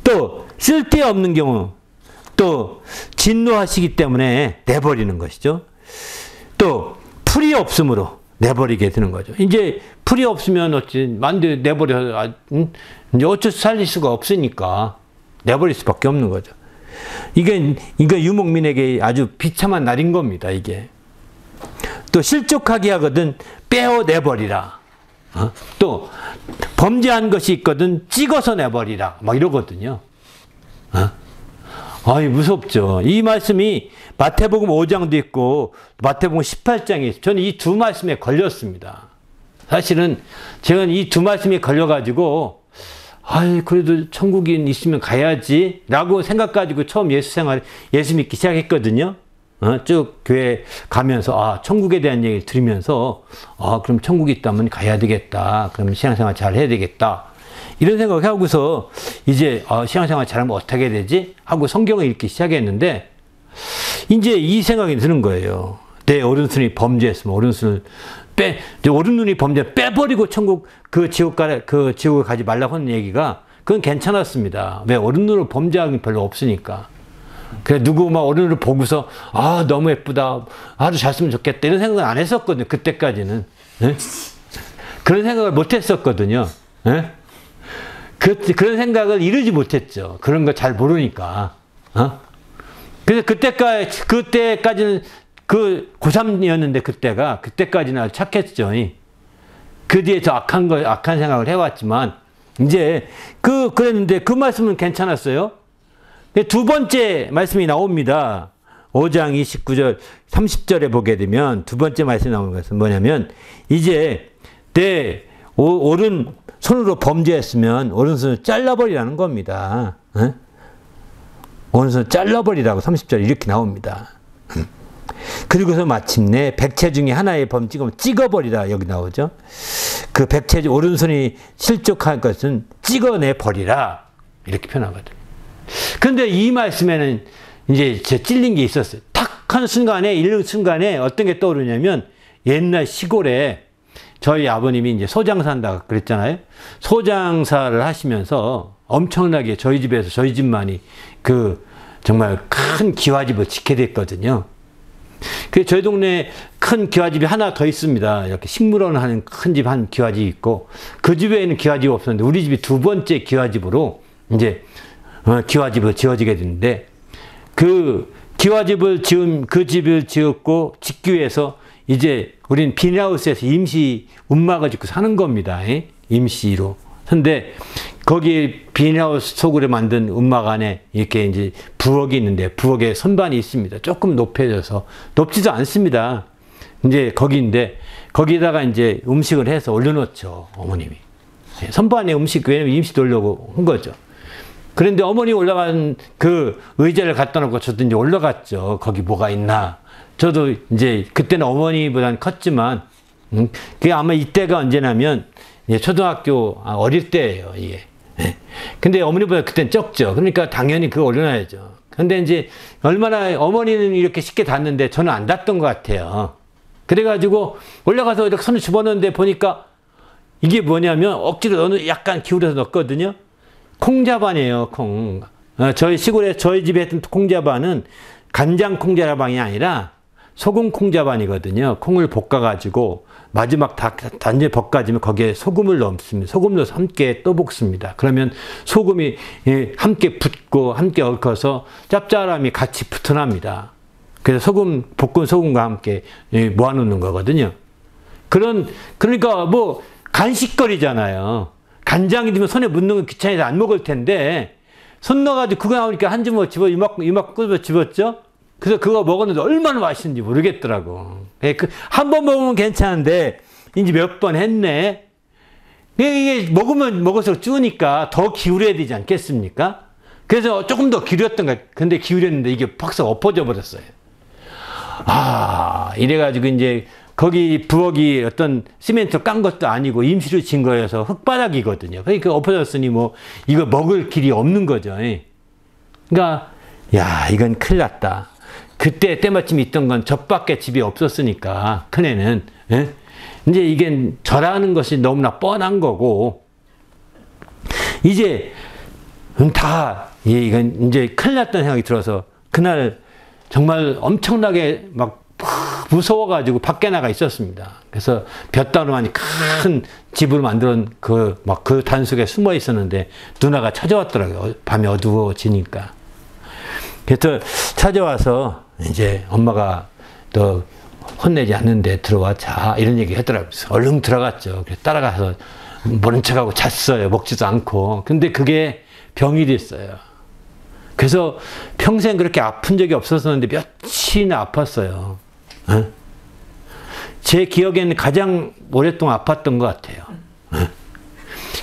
또 쓸데없는 경우 또 진노하시기 때문에 내버리는 것이죠. 또 풀이 없음으로 내버리게 되는 거죠. 이제 풀이 없으면 어찌 내버려 이제 어쩔 수 살릴 수가 없으니까 내버릴 수밖에 없는 거죠. 이게 유목민에게 아주 비참한 날인 겁니다. 이게 또 실족하게 하거든 빼어내버리라. 또 범죄한 것이 있거든 찍어서 내버리라. 막 이러거든요. 아이 무섭죠. 이 말씀이 마태복음 5장도 있고 마태복음 18장에 있어요. 저는 이 두 말씀에 걸렸습니다. 사실은 제가 이 두 말씀에 걸려가지고 아이 그래도 천국이 있으면 가야지 라고 생각 가지고 처음 예수 믿기 시작했거든요. 쭉 교회 가면서 천국에 대한 얘기를 들으면서 그럼 천국이 있다면 가야 되겠다. 그럼 신앙생활 잘 해야 되겠다. 이런 생각을 하고서 이제 신앙생활 잘하면 어떻게 해야 되지? 하고 성경을 읽기 시작했는데 이제 이 생각이 드는 거예요. 내 오른손이 범죄했으면 오른손이 범죄 빼버리고 천국 그 지옥을 가지 말라고 하는 얘기가 그건 괜찮았습니다. 왜? 오른손으로 범죄하기 별로 없으니까. 그래 누구 막 오른손을 보고서 너무 예쁘다. 아주 잘 쓰면 좋겠다. 이런 생각은 안 했었거든요. 그때까지는. 네? 그런 생각을 못 했었거든요. 네? 그런 생각을 이루지 못했죠. 그런 거 잘 모르니까. 그래서 그때까지는 그 고3이었는데 그때까지는 아주 착했죠. 그 뒤에 더 악한 생각을 해왔지만, 이제 그랬는데 그 말씀은 괜찮았어요. 두 번째 말씀이 나옵니다. 5장 29절, 30절에 보게 되면 두 번째 말씀이 나오는 것은 뭐냐면, 이제 내 오른손으로 범죄했으면 오른손을 잘라버리라는 겁니다. 오른손을 잘라버리라고 30절에 이렇게 나옵니다. 그리고서 마침내 백체 중에 하나의 범죄면 찍어버리라 여기 나오죠. 그 백체 오른손이 실족한 것은 찍어내버리라 이렇게 표현하거든요. 그런데 이 말씀에는 이제 찔린 게 있었어요. 탁 한 순간에 읽는 순간에 어떤 게 떠오르냐면 옛날 시골에 저희 아버님이 이제 소장사한다 그랬잖아요. 소장사를 하시면서 엄청나게 저희 집에서 저희 집만이 정말 큰 기와집을 짓게 됐거든요. 그 저희 동네에 큰 기와집이 하나 더 있습니다. 이렇게 식물원 하는 큰 집 한 기와집이 있고 그 집에는 기와집이 없었는데 우리 집이 두 번째 기와집으로 이제 기와집을 지어지게 됐는데 그 기와집을 그 집을 짓기 위해서 이제 우린 비닐하우스에서 임시 움막을 짓고 사는 겁니다. 임시로. 근데 거기 비닐하우스 속으로 만든 움막 안에 이렇게 이제 부엌이 있는데 부엌에 선반이 있습니다. 조금 높여져서 높지도 않습니다. 이제 거기인데 거기다가 이제 음식을 해서 올려놓죠. 어머님이. 선반에 음식, 왜냐면 임시 돌려고 한 거죠. 그런데 어머니 올라간 그 의자를 갖다 놓고 저도 이제 올라갔죠. 거기 뭐가 있나. 저도 이제 그때는 어머니보다는 컸지만, 그게 아마 이때가 언제냐면, 초등학교 어릴 때예요, 이게. 근데 어머니보다 그때는 적죠. 그러니까 당연히 그거 올려놔야죠. 근데 이제 얼마나 어머니는 이렇게 쉽게 닿는데 저는 안 닿던 것 같아요. 그래가지고 올라가서 이렇게 손을 집어넣는데 보니까 이게 뭐냐면 억지로 약간 기울여서 넣었거든요. 콩자반이에요, 콩. 저희 시골에, 저희 집에 했던 콩자반은 간장 콩자반이 아니라 소금 콩자반이거든요. 콩을 볶아가지고 마지막 단지 볶아지면 거기에 소금을 넣습니다. 소금 넣어서 함께 또 볶습니다. 그러면 소금이 함께 붙고 함께 얽혀서 짭짤함이 같이 붙어납니다. 그래서 볶은 소금과 함께 모아놓는 거거든요. 그러니까 뭐 간식거리잖아요. 간장이 들면 손에 묻는 건 귀찮아서 안 먹을 텐데, 손 넣어가지고 그거 나오니까 한 주먹 이만큼 끄집어 집었죠? 그래서 그거 먹었는데 얼마나 맛있는지 모르겠더라고. 한 번 먹으면 괜찮은데, 이제 몇 번 했네? 이게 먹을수록 쭈니까 더 기울여야 되지 않겠습니까? 그래서 조금 더 기울였던 거야. 근데 기울였는데 이게 팍 엎어져 버렸어요. 이래가지고 이제 거기 부엌이 어떤 시멘트로 깐 것도 아니고 임시로 진 거여서 흙바닥이거든요. 그러니까 엎어졌으니 뭐 이거 먹을 길이 없는 거죠. 그러니까 야, 이건 큰일 났다. 그때 때마침 있던 건 저밖에 집이 없었으니까 큰애는 이제 이게 저라는 것이 너무나 뻔한 거고, 이제 이건 이제 큰일 났다는 생각이 들어서 그날 정말 엄청나게 막 무서워가지고 밖에 나가 있었습니다. 그래서 볕다루만이 큰 집을 만들어 그 단속에 숨어 있었는데 누나가 찾아왔더라고요. 밤이 어두워지니까. 그래서 찾아와서 이제 엄마가 너 혼내지 않는데 들어와 자, 이런 얘기 하더라고요. 얼른 들어갔죠. 그래서 따라가서 모른 척하고 잤어요. 먹지도 않고. 근데 그게 병이 됐어요. 그래서 평생 그렇게 아픈 적이 없었었는데 며칠이나 아팠어요. 제 기억에는 가장 오랫동안 아팠던 것 같아요.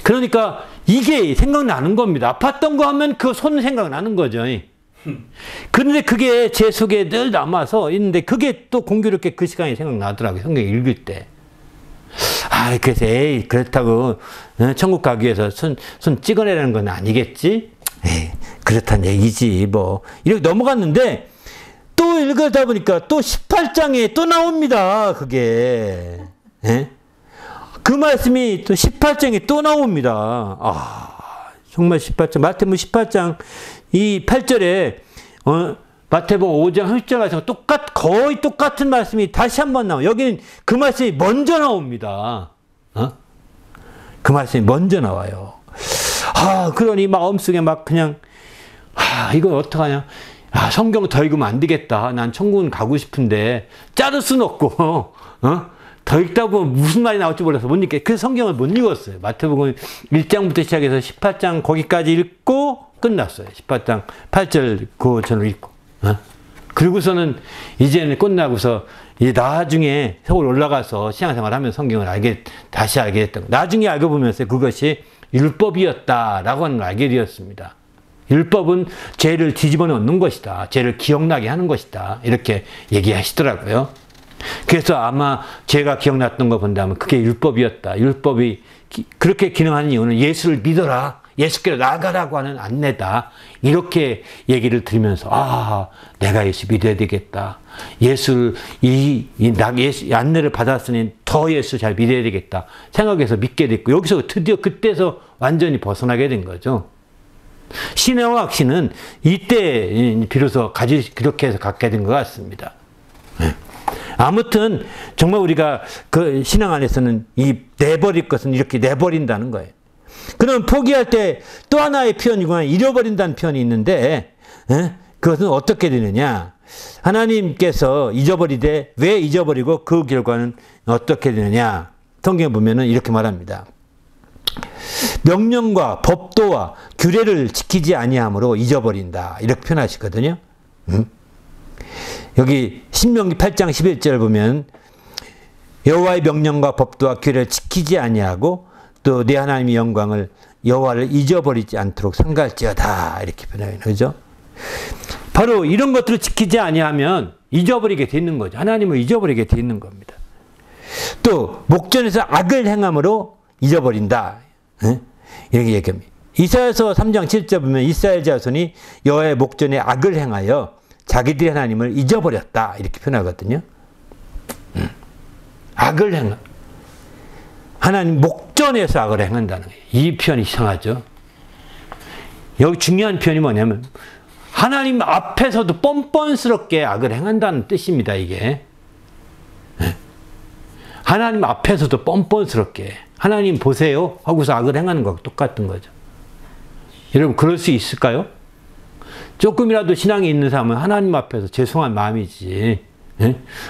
그러니까 이게 생각나는 겁니다. 아팠던 거 하면 그 손 생각나는 거죠. 그런데 그게 제 속에 늘 남아서 있는데 그게 또 공교롭게 그 시간이 생각나더라고요. 성경 읽을 때. 그래서 그렇다고 천국 가기 위해서 손 찍어내라는 건 아니겠지? 그렇단 얘기지 뭐. 이렇게 넘어갔는데 또 읽다 보니까 또 18장에 또 나옵니다. 그게. 그 말씀이 또 18장에 또 나옵니다. 정말 18장, 마태복음 18장 이 8절에 마태복음 5장 10절에서 거의 똑같은 말씀이 다시 한번 나와요. 여기는 그 말씀이 먼저 나옵니다. 그 말씀이 먼저 나와요. 그러니 마음속에 막 그냥 이건 어떡하냐. 성경 더 읽으면 안 되겠다. 난 천국은 가고 싶은데 자를 수는 없고 더 읽다 보면 무슨 말이 나올지 몰라서 못 읽게. 그래서 성경을 못 읽었어요. 마태복음 1장부터 시작해서 18장 거기까지 읽고 끝났어요. 18장 8절 9절을 읽고. 그리고서는 이제는 끝나고서 이제 나중에 서울 올라가서 신앙생활 하면서 성경을 다시 알게 됐던 거. 나중에 알고 보면서 그것이 율법이었다라고 하는 걸 알게 되었습니다. 율법은 죄를 뒤집어 놓는 것이다. 죄를 기억나게 하는 것이다. 이렇게 얘기하시더라고요. 그래서 아마 제가 기억났던 거 본다면 그게 율법이었다. 율법이 그렇게 기능하는 이유는 예수를 믿어라. 예수께로 나아가라고 하는 안내다. 이렇게 얘기를 들으면서 내가 예수 믿어야 되겠다. 예수를 예수 안내를 받았으니 더 예수 잘 믿어야 되겠다. 생각해서 믿게 됐고 여기서 드디어 그때서 완전히 벗어나게 된 거죠. 신앙학신은 이때 비로소 그렇게 해서 갖게 된 것 같습니다. 아무튼 정말 우리가 그 신앙 안에서는 이 내버릴 것은 이렇게 내버린다는 거예요. 그럼 포기할 때 또 하나의 표현이구나. 잃어버린다는 표현이 있는데 그것은 어떻게 되느냐. 하나님께서 잊어버리되 왜 잊어버리고 그 결과는 어떻게 되느냐. 성경에 보면은 이렇게 말합니다. 명령과 법도와 규례를 지키지 아니함으로 잊어버린다. 이렇게 표현하시거든요. 여기 신명기 8장 11절을 보면 여호와의 명령과 법도와 규례를 지키지 아니하고 또 내 하나님의 영광을 여호와를 잊어버리지 않도록 삼갈지어다. 이렇게 표현해요. 그죠? 바로 이런 것들을 지키지 아니하면 잊어버리게 돼 있는 거죠. 하나님을 잊어버리게 돼 있는 겁니다. 또 목전에서 악을 행함으로 잊어버린다. 이렇게 얘기합니다. 이사야서 3장 7절 보면 이스라엘 자손이 여호와의 목전에 악을 행하여 자기들의 하나님을 잊어버렸다. 이렇게 표현하거든요. 악을 행하. 하나님 목전에서 악을 행한다는 거예요. 이 표현이 이상하죠. 여기 중요한 표현이 뭐냐면 하나님 앞에서도 뻔뻔스럽게 악을 행한다는 뜻입니다. 이게. 하나님 앞에서도 뻔뻔스럽게 하나님 보세요 하고서 악을 행하는 것과 똑같은 거죠. 여러분 그럴 수 있을까요? 조금이라도 신앙이 있는 사람은 하나님 앞에서 죄송한 마음이지.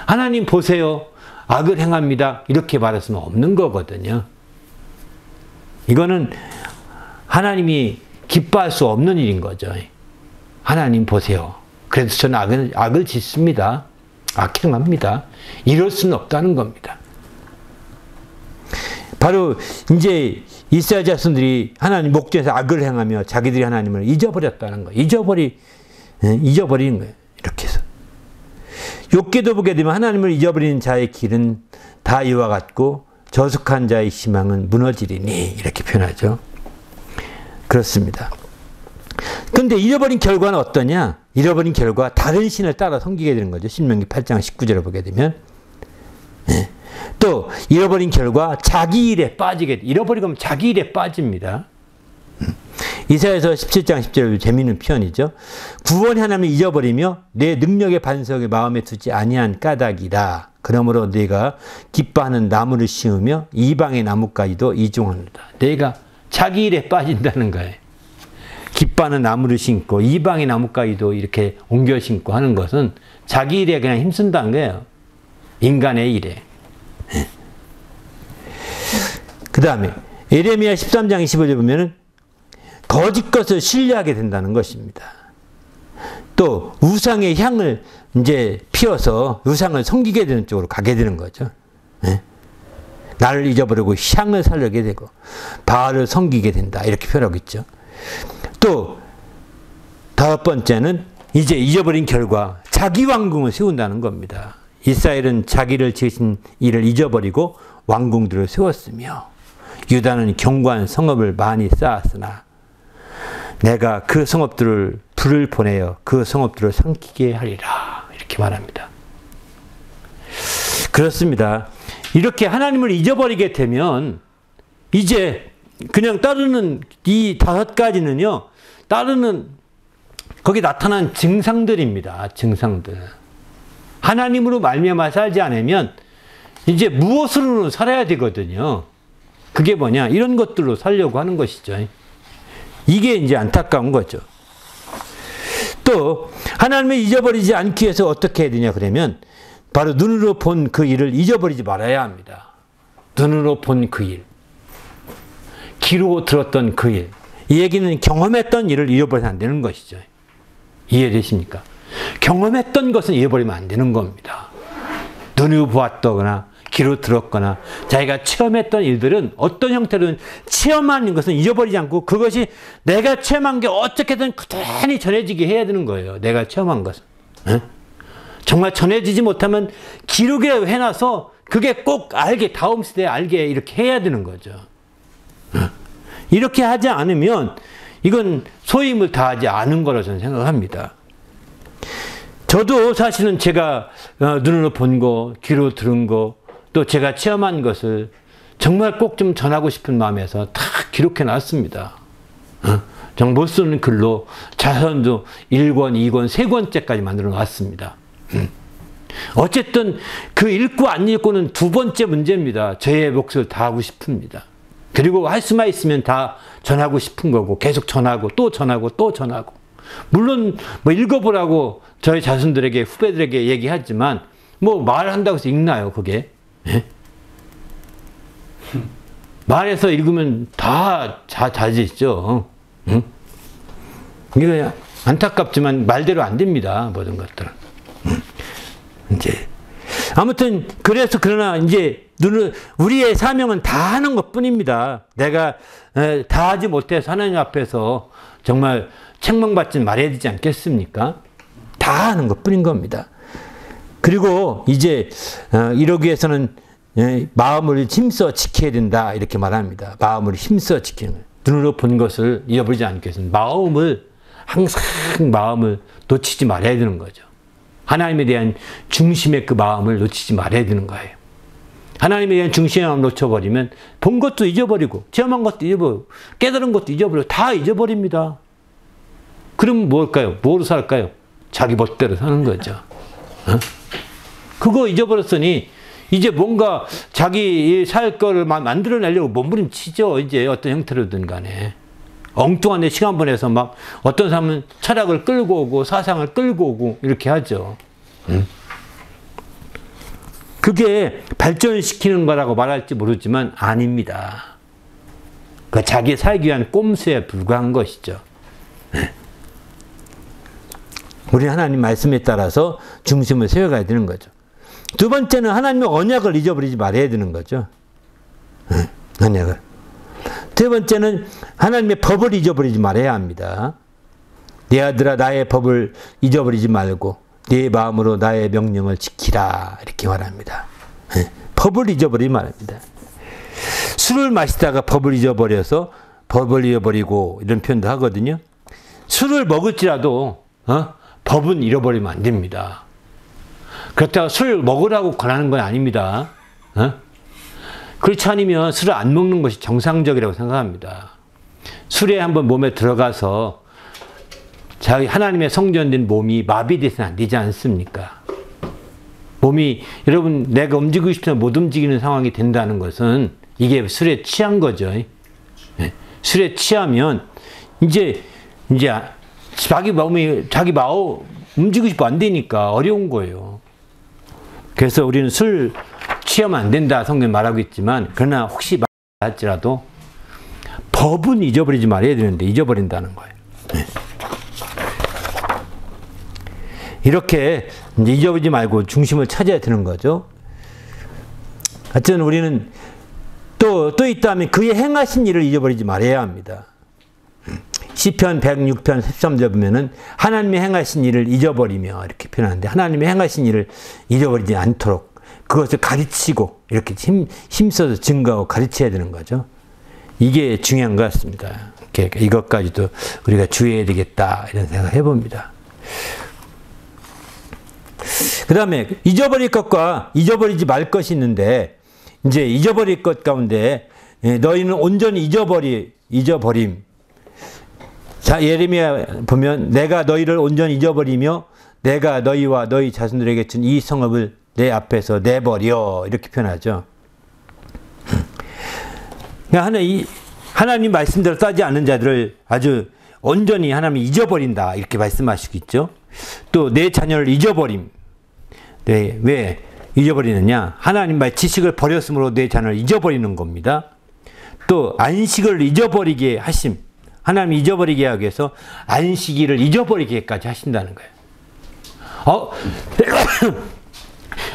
하나님 보세요. 악을 행합니다. 이렇게 말할 수는 없는 거거든요. 이거는 하나님이 기뻐할 수 없는 일인 거죠. 하나님 보세요. 그래서 저는 악을 짓습니다. 악행합니다. 이럴 수는 없다는 겁니다. 바로 이제 이스라엘 자손들이 하나님 목전에서 악을 행하며 자기들이 하나님을 잊어버렸다는 거예요. 잊어버리는 거예요. 이렇게 해서. 욥기도 보게 되면 하나님을 잊어버리는 자의 길은 다 이와 같고 저속한 자의 희망은 무너지리니 이렇게 표현하죠. 그렇습니다. 그런데 잃어버린 결과는 어떠냐? 잃어버린 결과 다른 신을 따라 섬기게 되는 거죠. 신명기 8장 19절을 보게 되면. 또 잃어버린 결과 자기 일에 빠지게 돼. 잃어버리고 하면 자기 일에 빠집니다. 이사야서 17장 10절 재미있는 표현이죠. 구원의 하나님을 잊어버리며 내 능력의 반석을 마음에 두지 아니한 까닭이라. 그러므로 내가 기뻐하는 나무를 심으며 이방의 나무까지도 이종하노라. 내가 자기 일에 빠진다는 거예요. 기뻐하는 나무를 심고 이방의 나무까지도 이렇게 옮겨 심고 하는 것은 자기 일에 그냥 힘쓴다는 거예요. 인간의 일에. 그 다음에 예레미야 13장 25절 보면은 거짓 것을 신뢰하게 된다는 것입니다. 또 우상의 향을 이제 피워서 우상을 섬기게 되는 쪽으로 가게 되는 거죠. 나를 잊어버리고 향을 살려게 되고 바알을 섬기게 된다. 이렇게 표현하고 있죠. 또 다섯 번째는 이제 잊어버린 결과 자기 왕궁을 세운다는 겁니다. 이스라엘은 자기를 지으신 이를 잊어버리고 왕궁들을 세웠으며 유다는 견고한 성읍을 많이 쌓았으나 내가 그 성읍들을 불을 보내어 그 성읍들을 삼키게 하리라. 이렇게 말합니다. 그렇습니다. 이렇게 하나님을 잊어버리게 되면 이제 그냥 따르는 이 다섯 가지는요. 따르는 거기 나타난 증상들입니다. 증상들. 하나님으로 말미암아 살지 않으면 이제 무엇으로 살아야 되거든요. 그게 뭐냐? 이런 것들로 살려고 하는 것이죠. 이게 이제 안타까운 거죠. 또 하나님을 잊어버리지 않기 위해서 어떻게 해야 되냐 그러면 바로 눈으로 본 그 일을 잊어버리지 말아야 합니다. 눈으로 본 그 일. 귀로 들었던 그 일. 이 얘기는 경험했던 일을 잃어버리면 안 되는 것이죠. 이해되십니까? 경험했던 것은 잃어버리면 안 되는 겁니다. 눈으로 보았거나 귀로 들었거나 자기가 체험했던 일들은 어떤 형태로든 체험한 것은 잊어버리지 않고 그것이 내가 체험한 게 어떻게든 그대로 전해지게 해야 되는 거예요. 내가 체험한 것은. 정말 전해지지 못하면 기록에 해놔서 그게 꼭 알게 다음 세대에 알게 이렇게 해야 되는 거죠. 이렇게 하지 않으면 이건 소임을 다하지 않은 거라고 저는 생각합니다. 저도 사실은 제가 눈으로 본 거, 귀로 들은 거, 또 제가 체험한 것을 정말 꼭 좀 전하고 싶은 마음에서 다 기록해 놨습니다. 정말 못 쓰는 글로 자선도 1권, 2권, 3권째까지 만들어 놨습니다. 어쨌든 그 읽고 안 읽고는 두 번째 문제입니다. 저의 몫을 다 하고 싶습니다. 그리고 할 수만 있으면 다 전하고 싶은 거고 계속 전하고 또 전하고 또 전하고 물론 뭐 읽어보라고 저희 자손들에게 후배들에게 얘기하지만 뭐 말한다고 해서 읽나요 그게? 예? 말해서 읽으면 다 자지죠. 응? 이거 안타깝지만 말대로 안 됩니다. 모든 것들은. 이제 아무튼 그래서 그러나 이제 우리의 사명은 다 하는 것뿐입니다. 내가 다 하지 못해서 하나님 앞에서 정말 책망받지 말아야 되지 않겠습니까? 다 하는 것뿐인 겁니다. 그리고 이제 이러기 위해서는 마음을 힘써 지켜야 된다 이렇게 말합니다. 마음을 힘써 지키는 거예요. 눈으로 본 것을 잃어버리지 않겠습니다. 항상 마음을 놓치지 말아야 되는 거죠. 하나님에 대한 중심의 그 마음을 놓치지 말아야 되는 거예요. 하나님에 대한 중심의 마음을 놓쳐버리면 본 것도 잊어버리고 체험한 것도 잊어버리고 깨달은 것도 잊어버리고 다 잊어버립니다. 그럼 뭘까요? 뭐로 살까요? 자기 멋대로 사는 거죠. 어? 그거 잊어버렸으니 이제 뭔가 자기 살 거를 만들어내려고 몸부림치죠. 이제 어떤 형태로든 간에. 엉뚱한 데 시간 보내서 막 어떤 사람은 철학을 끌고 오고 사상을 끌고 오고 이렇게 하죠. 그게 발전시키는 거라고 말할지 모르지만 아닙니다. 그 자기 살기 위한 꼼수에 불과한 것이죠. 우리 하나님 말씀에 따라서 중심을 세워가야 되는 거죠. 두 번째는 하나님의 언약을 잊어버리지 말아야 되는 거죠. 언약을. 세 번째는 하나님의 법을 잊어버리지 말아야 합니다. 내 아들아 나의 법을 잊어버리지 말고 네 마음으로 나의 명령을 지키라 이렇게 말합니다. 법을 잊어버리지 말합니다. 술을 마시다가 법을 잊어버려서 법을 잃어버리고 이런 표현도 하거든요. 술을 먹을지라도 법은 잃어버리면 안 됩니다. 그렇다고 술 먹으라고 권하는 건 아닙니다. 그렇지 않으면 술을 안 먹는 것이 정상적이라고 생각합니다. 술에 한번 몸에 들어가서 자기 하나님의 성전된 몸이 마비돼서는 안 되지 않습니까? 몸이 여러분 내가 움직이고 싶지만 못 움직이는 상황이 된다는 것은 이게 술에 취한 거죠. 술에 취하면 이제 자기 마음 움직이고 싶어 안 되니까 어려운 거예요. 그래서 우리는 술 취하면 안 된다 성경 말하고 있지만 그러나 혹시 말할지라도 법은 잊어버리지 말아야 되는데 잊어버린다는 거예요. 이렇게 이제 잊어버리지 말고 중심을 찾아야 되는 거죠. 하여튼 우리는 또 있다면 그의 행하신 일을 잊어버리지 말아야 합니다. 시편 106편 13절 보면은 하나님의 행하신 일을 잊어버리며 이렇게 표현하는데 하나님의 행하신 일을 잊어버리지 않도록 그것을 가르치고 이렇게 힘써서 증거하고 가르쳐야 되는 거죠. 이게 중요한 것 같습니다. 이것까지도 우리가 주의해야 되겠다 이런 생각을 해봅니다. 그 다음에 잊어버릴 것과 잊어버리지 말 것이 있는데 이제 잊어버릴 것 가운데 너희는 온전히 잊어버림. 자, 예레미야 보면 내가 너희를 온전히 잊어버리며 내가 너희와 너희 자손들에게 준 이 성읍을 내 앞에서 내버려 이렇게 표현하죠. 하나님 말씀대로 따지 않는 자들을 아주 온전히 하나님이 잊어버린다 이렇게 말씀하시고 있죠. 또 내 자녀를 잊어버림. 네, 왜 잊어버리느냐? 하나님의 지식을 버렸으므로 내 자녀를 잊어버리는 겁니다. 또 안식을 잊어버리게 하심. 하나님이 잊어버리게 하기 위해서 안식일을 잊어버리게까지 하신다는 거예요.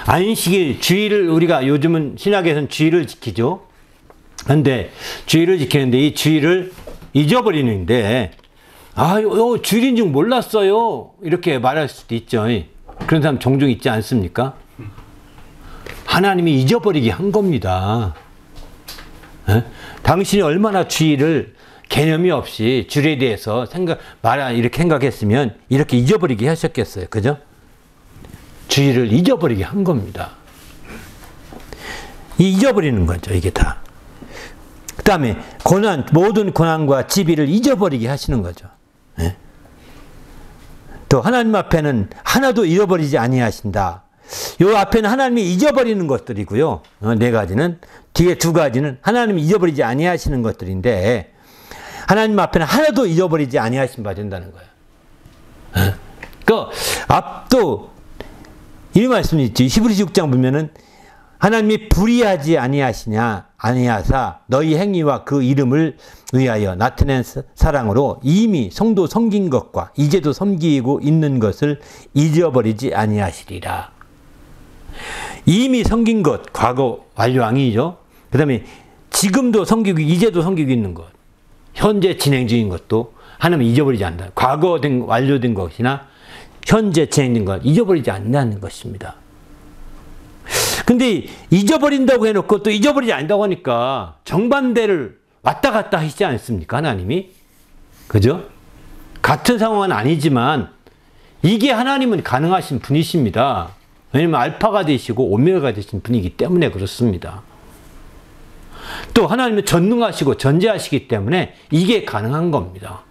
안식일, 주일을 우리가 요즘은 신학에서는 주일을 지키죠. 그런데 주일을 지키는데 이 주일을 잊어버리는데 주일인 줄 몰랐어요. 이렇게 말할 수도 있죠. 그런 사람 종종 있지 않습니까? 하나님이 잊어버리게 한 겁니다. 당신이 얼마나 주일을 개념이 없이 주일에 대해서 이렇게 생각했으면 이렇게 잊어버리게 하셨겠어요. 그죠? 주일을 잊어버리게 한 겁니다. 잊어버리는 거죠. 이게 다. 그 다음에 모든 고난과 지비를 잊어버리게 하시는 거죠. 또 하나님 앞에는 하나도 잃어버리지 아니하신다. 요 앞에는 하나님이 잊어버리는 것들이고요. 네 가지는 뒤에 두 가지는 하나님이 잊어버리지 아니하시는 것들인데 하나님 앞에는 하나도 잊어버리지 아니하신 바 된다는 거예요. 그 앞도 이 말씀이 있지. 히브리서 6장 보면은 하나님이 불의하지 아니하사 너희 행위와 그 이름을 위하여 나타낸 사랑으로 이미 성도 섬긴 것과 이제도 섬기고 있는 것을 잊어버리지 아니하시리라. 이미 섬긴 것, 과거 완료왕이죠. 그 다음에 지금도 섬기고 이제도 섬기고 있는 것, 현재 진행 중인 것도 하나님은 잊어버리지 않는다. 과거 완료된 것이나 현재 진행된 것 잊어버리지 않는다는 것입니다. 근데 잊어버린다고 해놓고 또 잊어버리지 않는다고 하니까 정반대를 왔다 갔다 하시지 않습니까? 하나님이. 그죠? 같은 상황은 아니지만 이게 하나님은 가능하신 분이십니다. 왜냐하면 알파가 되시고 오메가가 되신 분이기 때문에 그렇습니다. 또 하나님은 전능하시고 전지하시기 때문에 이게 가능한 겁니다.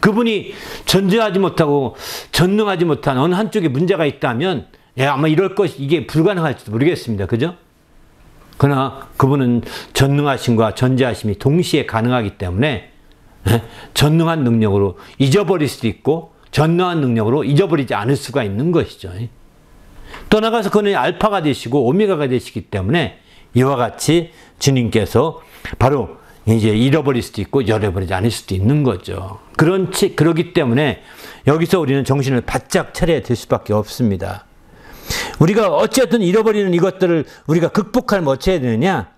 그분이 전지하지 못하고 전능하지 못한 어느 한쪽에 문제가 있다면 아마 이럴 이게 불가능할지도 모르겠습니다. 그죠? 그러나 그분은 전능하심과 전지하심이 동시에 가능하기 때문에 전능한 능력으로 잊어버릴 수도 있고 전능한 능력으로 잊어버리지 않을 수가 있는 것이죠. 또 나가서 그는 알파가 되시고 오메가가 되시기 때문에 이와 같이 주님께서 바로 이제 잃어버릴 수도 있고 잃어버리지 않을 수도 있는 거죠. 그렇기 때문에 여기서 우리는 정신을 바짝 차려야 될 수밖에 없습니다. 우리가 어쨌든 잃어버리는 이것들을 우리가 극복하려면 어찌해야 되느냐?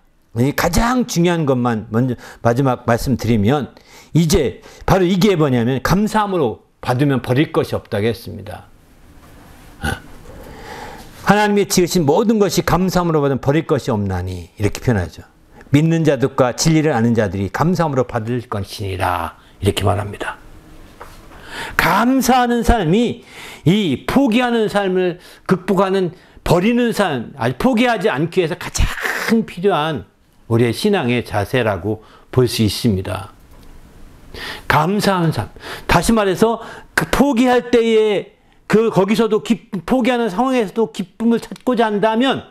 가장 중요한 것만 먼저 마지막 말씀드리면 이제 바로 이게 뭐냐면 감사함으로 받으면 버릴 것이 없다고 했습니다. 하나님이 지으신 모든 것이 감사함으로 받으면 버릴 것이 없나니 이렇게 표현하죠. 믿는 자들과 진리를 아는 자들이 감사함으로 받을 것이니라 이렇게 말합니다. 감사하는 삶이 이 포기하는 삶을 극복하는 버리는 삶, 포기하지 않기 위해서 가장 필요한 우리의 신앙의 자세라고 볼 수 있습니다. 감사하는 삶. 다시 말해서 그 포기할 때에 거기서도 포기하는 상황에서도 기쁨을 찾고자 한다면,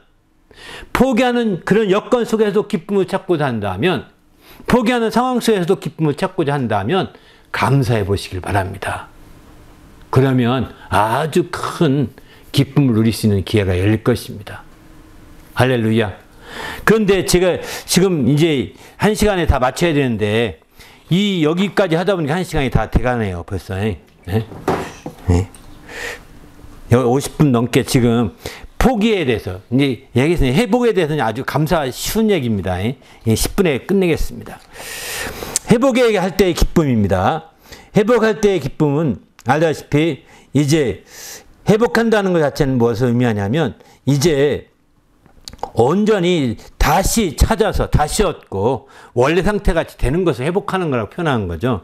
포기하는 그런 여건 속에서도 기쁨을 찾고자 한다면, 포기하는 상황 속에서도 기쁨을 찾고자 한다면 감사해 보시길 바랍니다. 그러면 아주 큰 기쁨을 누릴 수 있는 기회가 열릴 것입니다. 할렐루야. 그런데 제가 지금 이제 1시간에 다 맞춰야 되는데 여기까지 하다 보니까 1시간이 다 돼가네요. 벌써. 네? 네. 50분 넘게 지금 포기에 대해서 이제 얘기했으니 회복에 대해서는 아주 쉬운 얘기입니다. 10분에 끝내겠습니다. 회복할 때의 기쁨입니다. 회복할 때의 기쁨은 알다시피 이제 회복한다는 것 자체는 무엇을 의미하냐면 이제 온전히 다시 찾아서 다시 얻고 원래 상태같이 되는 것을 회복하는 거라고 표현하는 거죠.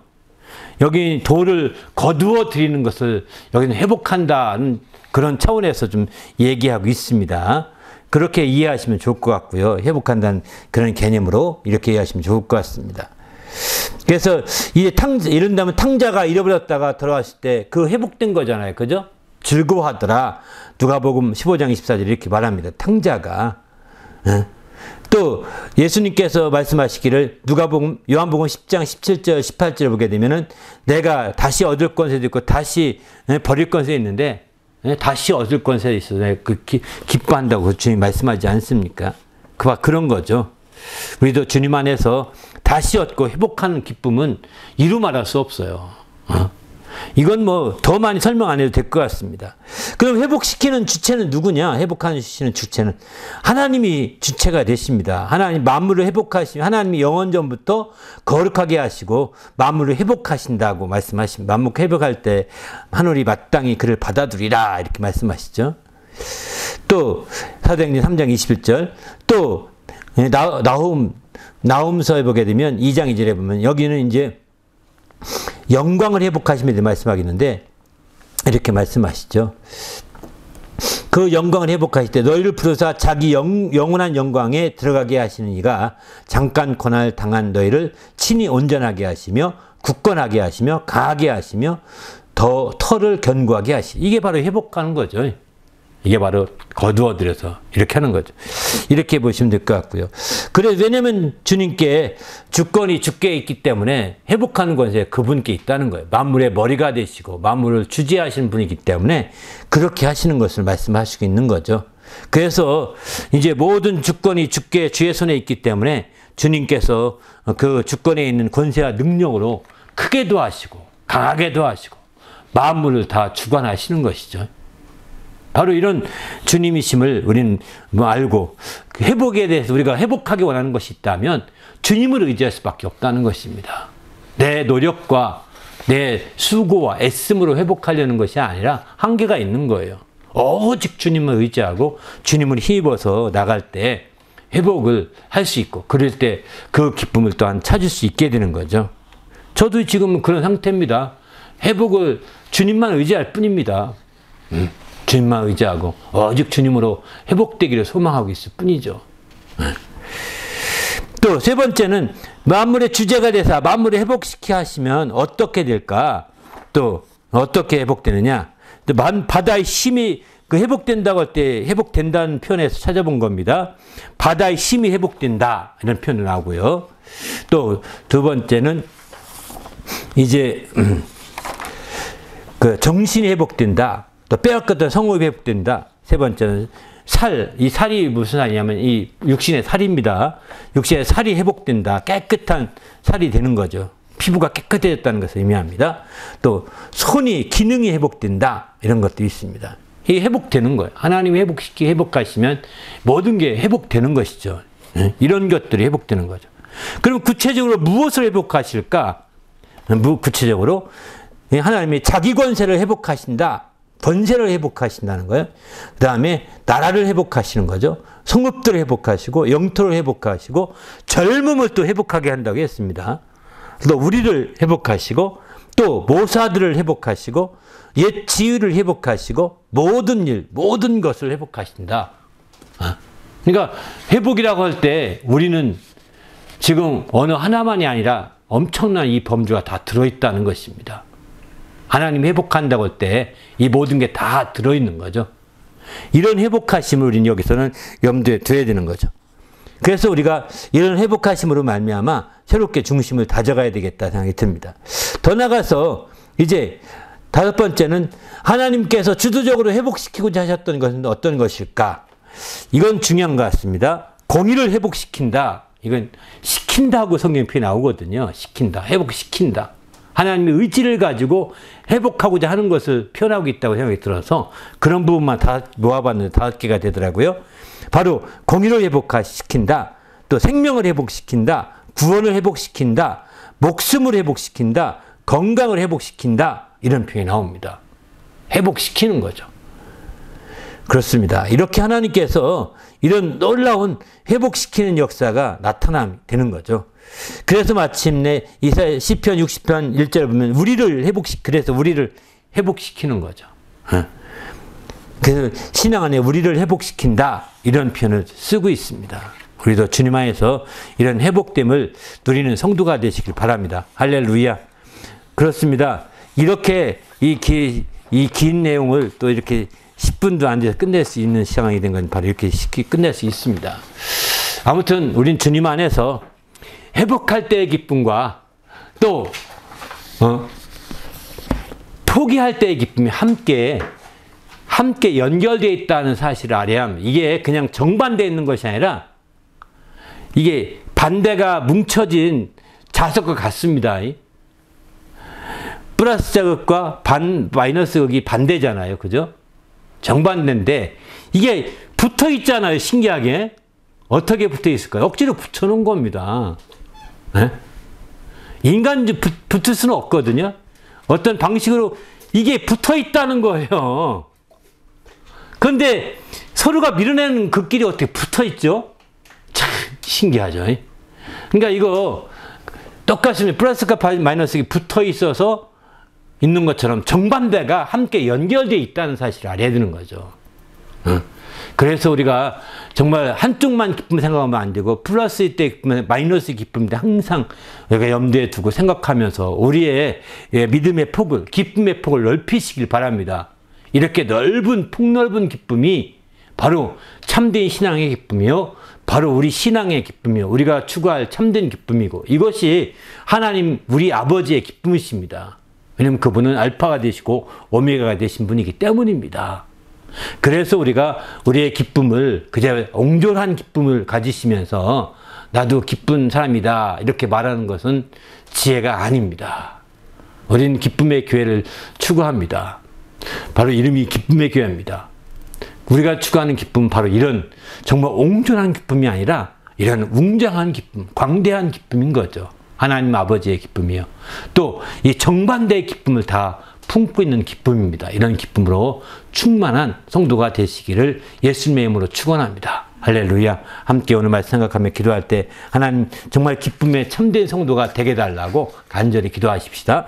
여기 돌을 거두어 드리는 것을 여기는 회복한다는 그런 차원에서 좀 얘기하고 있습니다. 그렇게 이해하시면 좋을 것 같고요. 회복한다는 그런 개념으로 이렇게 이해하시면 좋을 것 같습니다. 그래서 이런다면 탕자가 잃어버렸다가 돌아왔을 때 그 회복된 거잖아요. 그죠? 즐거워하더라. 누가복음 15장 24절 이렇게 말합니다. 탕자가. 또 예수님께서 말씀하시기를 요한복음 10장 17절 18절을 보게 되면은 내가 다시 얻을 권세도 있고 다시 버릴 권세도 있는데 다시 얻을 권세도 있어서 기뻐한다고 주님이 말씀하지 않습니까? 그런 거죠. 우리도 주님 안에서 다시 얻고 회복하는 기쁨은 이루 말할 수 없어요. 이건 더 많이 설명 안 해도 될 것 같습니다. 그럼 회복시키는 주체는 누구냐? 회복하는 주체는 하나님이 주체가 되십니다. 하나님 만물을 회복하시며 하나님이 영원전부터 거룩하게 하시고 만물을 회복하신다고 말씀하십니다. 만물 회복할 때 하늘이 마땅히 그를 받아두리라 이렇게 말씀하시죠. 또 사도행전 3장 21절 또 나훔서에 보게 되면 2장 2절에 보면 여기는 이제 영광을 회복하시면서 말씀하겠는데 이렇게 말씀하시죠. 그 영광을 회복하실 때 너희를 부르사 자기 영원한 영광에 들어가게 하시는 이가 잠깐 고난을 당한 너희를 친히 온전하게 하시며 굳건하게 하시며 강하게 하시며 더 터를 견고하게 하시. 이게 바로 회복하는 거죠. 이게 바로 거두어들여서 이렇게 하는 거죠. 이렇게 보시면 될 것 같고요. 그래서 왜냐면 주님께 주권이 주께 있기 때문에 회복하는 권세 그분께 있다는 거예요. 만물의 머리가 되시고 만물을 주재하시는 분이기 때문에 그렇게 하시는 것을 말씀하시고 있는 거죠. 그래서 이제 모든 주권이 주께 주의 손에 있기 때문에 주님께서 그 주권에 있는 권세와 능력으로 크게도 하시고 강하게도 하시고 만물을 다 주관하시는 것이죠. 바로 이런 주님이심을 우리는 알고 회복에 대해서 우리가 회복하기 원하는 것이 있다면 주님을 의지할 수밖에 없다는 것입니다. 내 노력과 내 수고와 애씀으로 회복하려는 것이 아니라 한계가 있는 거예요. 오직 주님을 의지하고 주님을 힘입어서 나갈 때 회복을 할 수 있고 그럴 때 그 기쁨을 또한 찾을 수 있게 되는 거죠. 저도 지금 그런 상태입니다. 회복을 주님만 의지할 뿐입니다. 주님만 의지하고 오직 주님으로 회복되기를 소망하고 있을 뿐이죠. 또 세 번째는 만물의 주제가 되사 만물을 회복시켜 하시면 어떻게 될까? 또 어떻게 회복되느냐? 바다의 힘이 그 회복된다고 할 때 회복된다는 표현에서 찾아본 겁니다. 바다의 힘이 회복된다 이런 표현이 나오고요. 또 두 번째는 이제 그 정신이 회복된다. 또 빼앗겼던 성욕이 회복된다. 세 번째는 이 살이 무슨 살이냐면 이 육신의 살입니다. 육신의 살이 회복된다. 깨끗한 살이 되는 거죠. 피부가 깨끗해졌다는 것을 의미합니다. 또 손이 기능이 회복된다. 이런 것도 있습니다. 이게 회복되는 거예요. 하나님이 회복하시면 모든 게 회복되는 것이죠. 이런 것들이 회복되는 거죠. 그럼 구체적으로 무엇을 회복하실까? 구체적으로 하나님이 자기 권세를 회복하신다. 권세를 회복하신다는 거예요. 그 다음에 나라를 회복하시는 거죠. 성읍들을 회복하시고 영토를 회복하시고 젊음을 또 회복하게 한다고 했습니다. 또 우리를 회복하시고 또 모사들을 회복하시고 옛 지위를 회복하시고 모든 일, 모든 것을 회복하신다. 그러니까 회복이라고 할 때 우리는 지금 어느 하나만이 아니라 엄청난 이 범주가 다 들어있다는 것입니다. 하나님 회복한다고 할 때 이 모든 게 다 들어있는 거죠. 이런 회복하심을 우리는 여기서는 염두에 둬야 되는 거죠. 그래서 우리가 이런 회복하심으로 말미암아 새롭게 중심을 다져가야 되겠다 생각이 듭니다. 더 나가서 이제 다섯 번째는 하나님께서 주도적으로 회복시키고자 하셨던 것은 어떤 것일까? 이건 중요한 것 같습니다. 공의를 회복시킨다. 이건 시킨다고 성경 표현이 나오거든요. 시킨다. 회복시킨다. 하나님의 의지를 가지고 회복하고자 하는 것을 표현하고 있다고 생각이 들어서 그런 부분만 다 모아봤는데 5개가 되더라고요. 바로 공의를 회복시킨다. 또 생명을 회복시킨다. 구원을 회복시킨다. 목숨을 회복시킨다. 건강을 회복시킨다. 이런 표현이 나옵니다. 회복시키는 거죠. 그렇습니다. 이렇게 하나님께서 이런 놀라운 회복시키는 역사가 나타나게 되는 거죠. 그래서 마침내 시편 60편 1절을 보면 그래서 우리를 회복시키는 거죠. 그래서 신앙 안에 우리를 회복시킨다 이런 표현을 쓰고 있습니다. 우리도 주님 안에서 이런 회복됨을 누리는 성도가 되시길 바랍니다. 할렐루야. 그렇습니다. 이렇게 이 긴 내용을 또 이렇게 10분도 안 돼서 끝낼 수 있는 상황이 된 건 바로 이렇게 쉽게 끝낼 수 있습니다. 아무튼 우린 주님 안에서 회복할 때의 기쁨과 또 포기할 때의 기쁨이 함께 연결되어 있다는 사실을 알아야 합니다. 이게 그냥 정반대에 있는 것이 아니라 이게 반대가 뭉쳐진 자석과 같습니다. 플러스 자극과 마이너스 극이 반대잖아요. 그죠? 정반대인데 이게 붙어 있잖아요. 신기하게. 어떻게 붙어 있을까요? 억지로 붙여놓은 겁니다. 네? 인간이 붙을 수는 없거든요. 어떤 방식으로 이게 붙어 있다는 거예요. 그런데 서로가 밀어내는 그 길이 어떻게 붙어 있죠? 참 신기하죠. 그러니까 이거 똑같이 플러스과 마이너스가 붙어 있어서 있는 것처럼 정반대가 함께 연결되어 있다는 사실을 알아야 되는 거죠. 그래서 우리가 정말 한쪽만 기쁨을 생각하면 안 되고 플러스일 때 기쁨, 마이너스 기쁨인데 항상 우리가 염두에 두고 생각하면서 우리의 믿음의 폭을, 기쁨의 폭을 넓히시길 바랍니다. 이렇게 넓은 폭넓은 기쁨이 바로 참된 신앙의 기쁨이요, 바로 우리 신앙의 기쁨이요, 우리가 추구할 참된 기쁨이고, 이것이 하나님 우리 아버지의 기쁨이십니다. 왜냐하면 그분은 알파가 되시고 오메가가 되신 분이기 때문입니다. 그래서 우리가 우리의 기쁨을 그저 옹졸한 기쁨을 가지시면서 나도 기쁜 사람이다 이렇게 말하는 것은 지혜가 아닙니다. 우리는 기쁨의 교회를 추구합니다. 바로 이름이 기쁨의 교회입니다. 우리가 추구하는 기쁨은 바로 이런 정말 옹졸한 기쁨이 아니라 이런 웅장한 기쁨, 광대한 기쁨인 거죠. 하나님 아버지의 기쁨이요. 또 이 정반대의 기쁨을 다 품고 있는 기쁨입니다. 이런 기쁨으로 충만한 성도가 되시기를 예수님의 이름으로 축원합니다. 할렐루야. 함께 오늘 말씀 생각하며 기도할 때 하나님 정말 기쁨의 참된 성도가 되게 달라고 간절히 기도하십시다.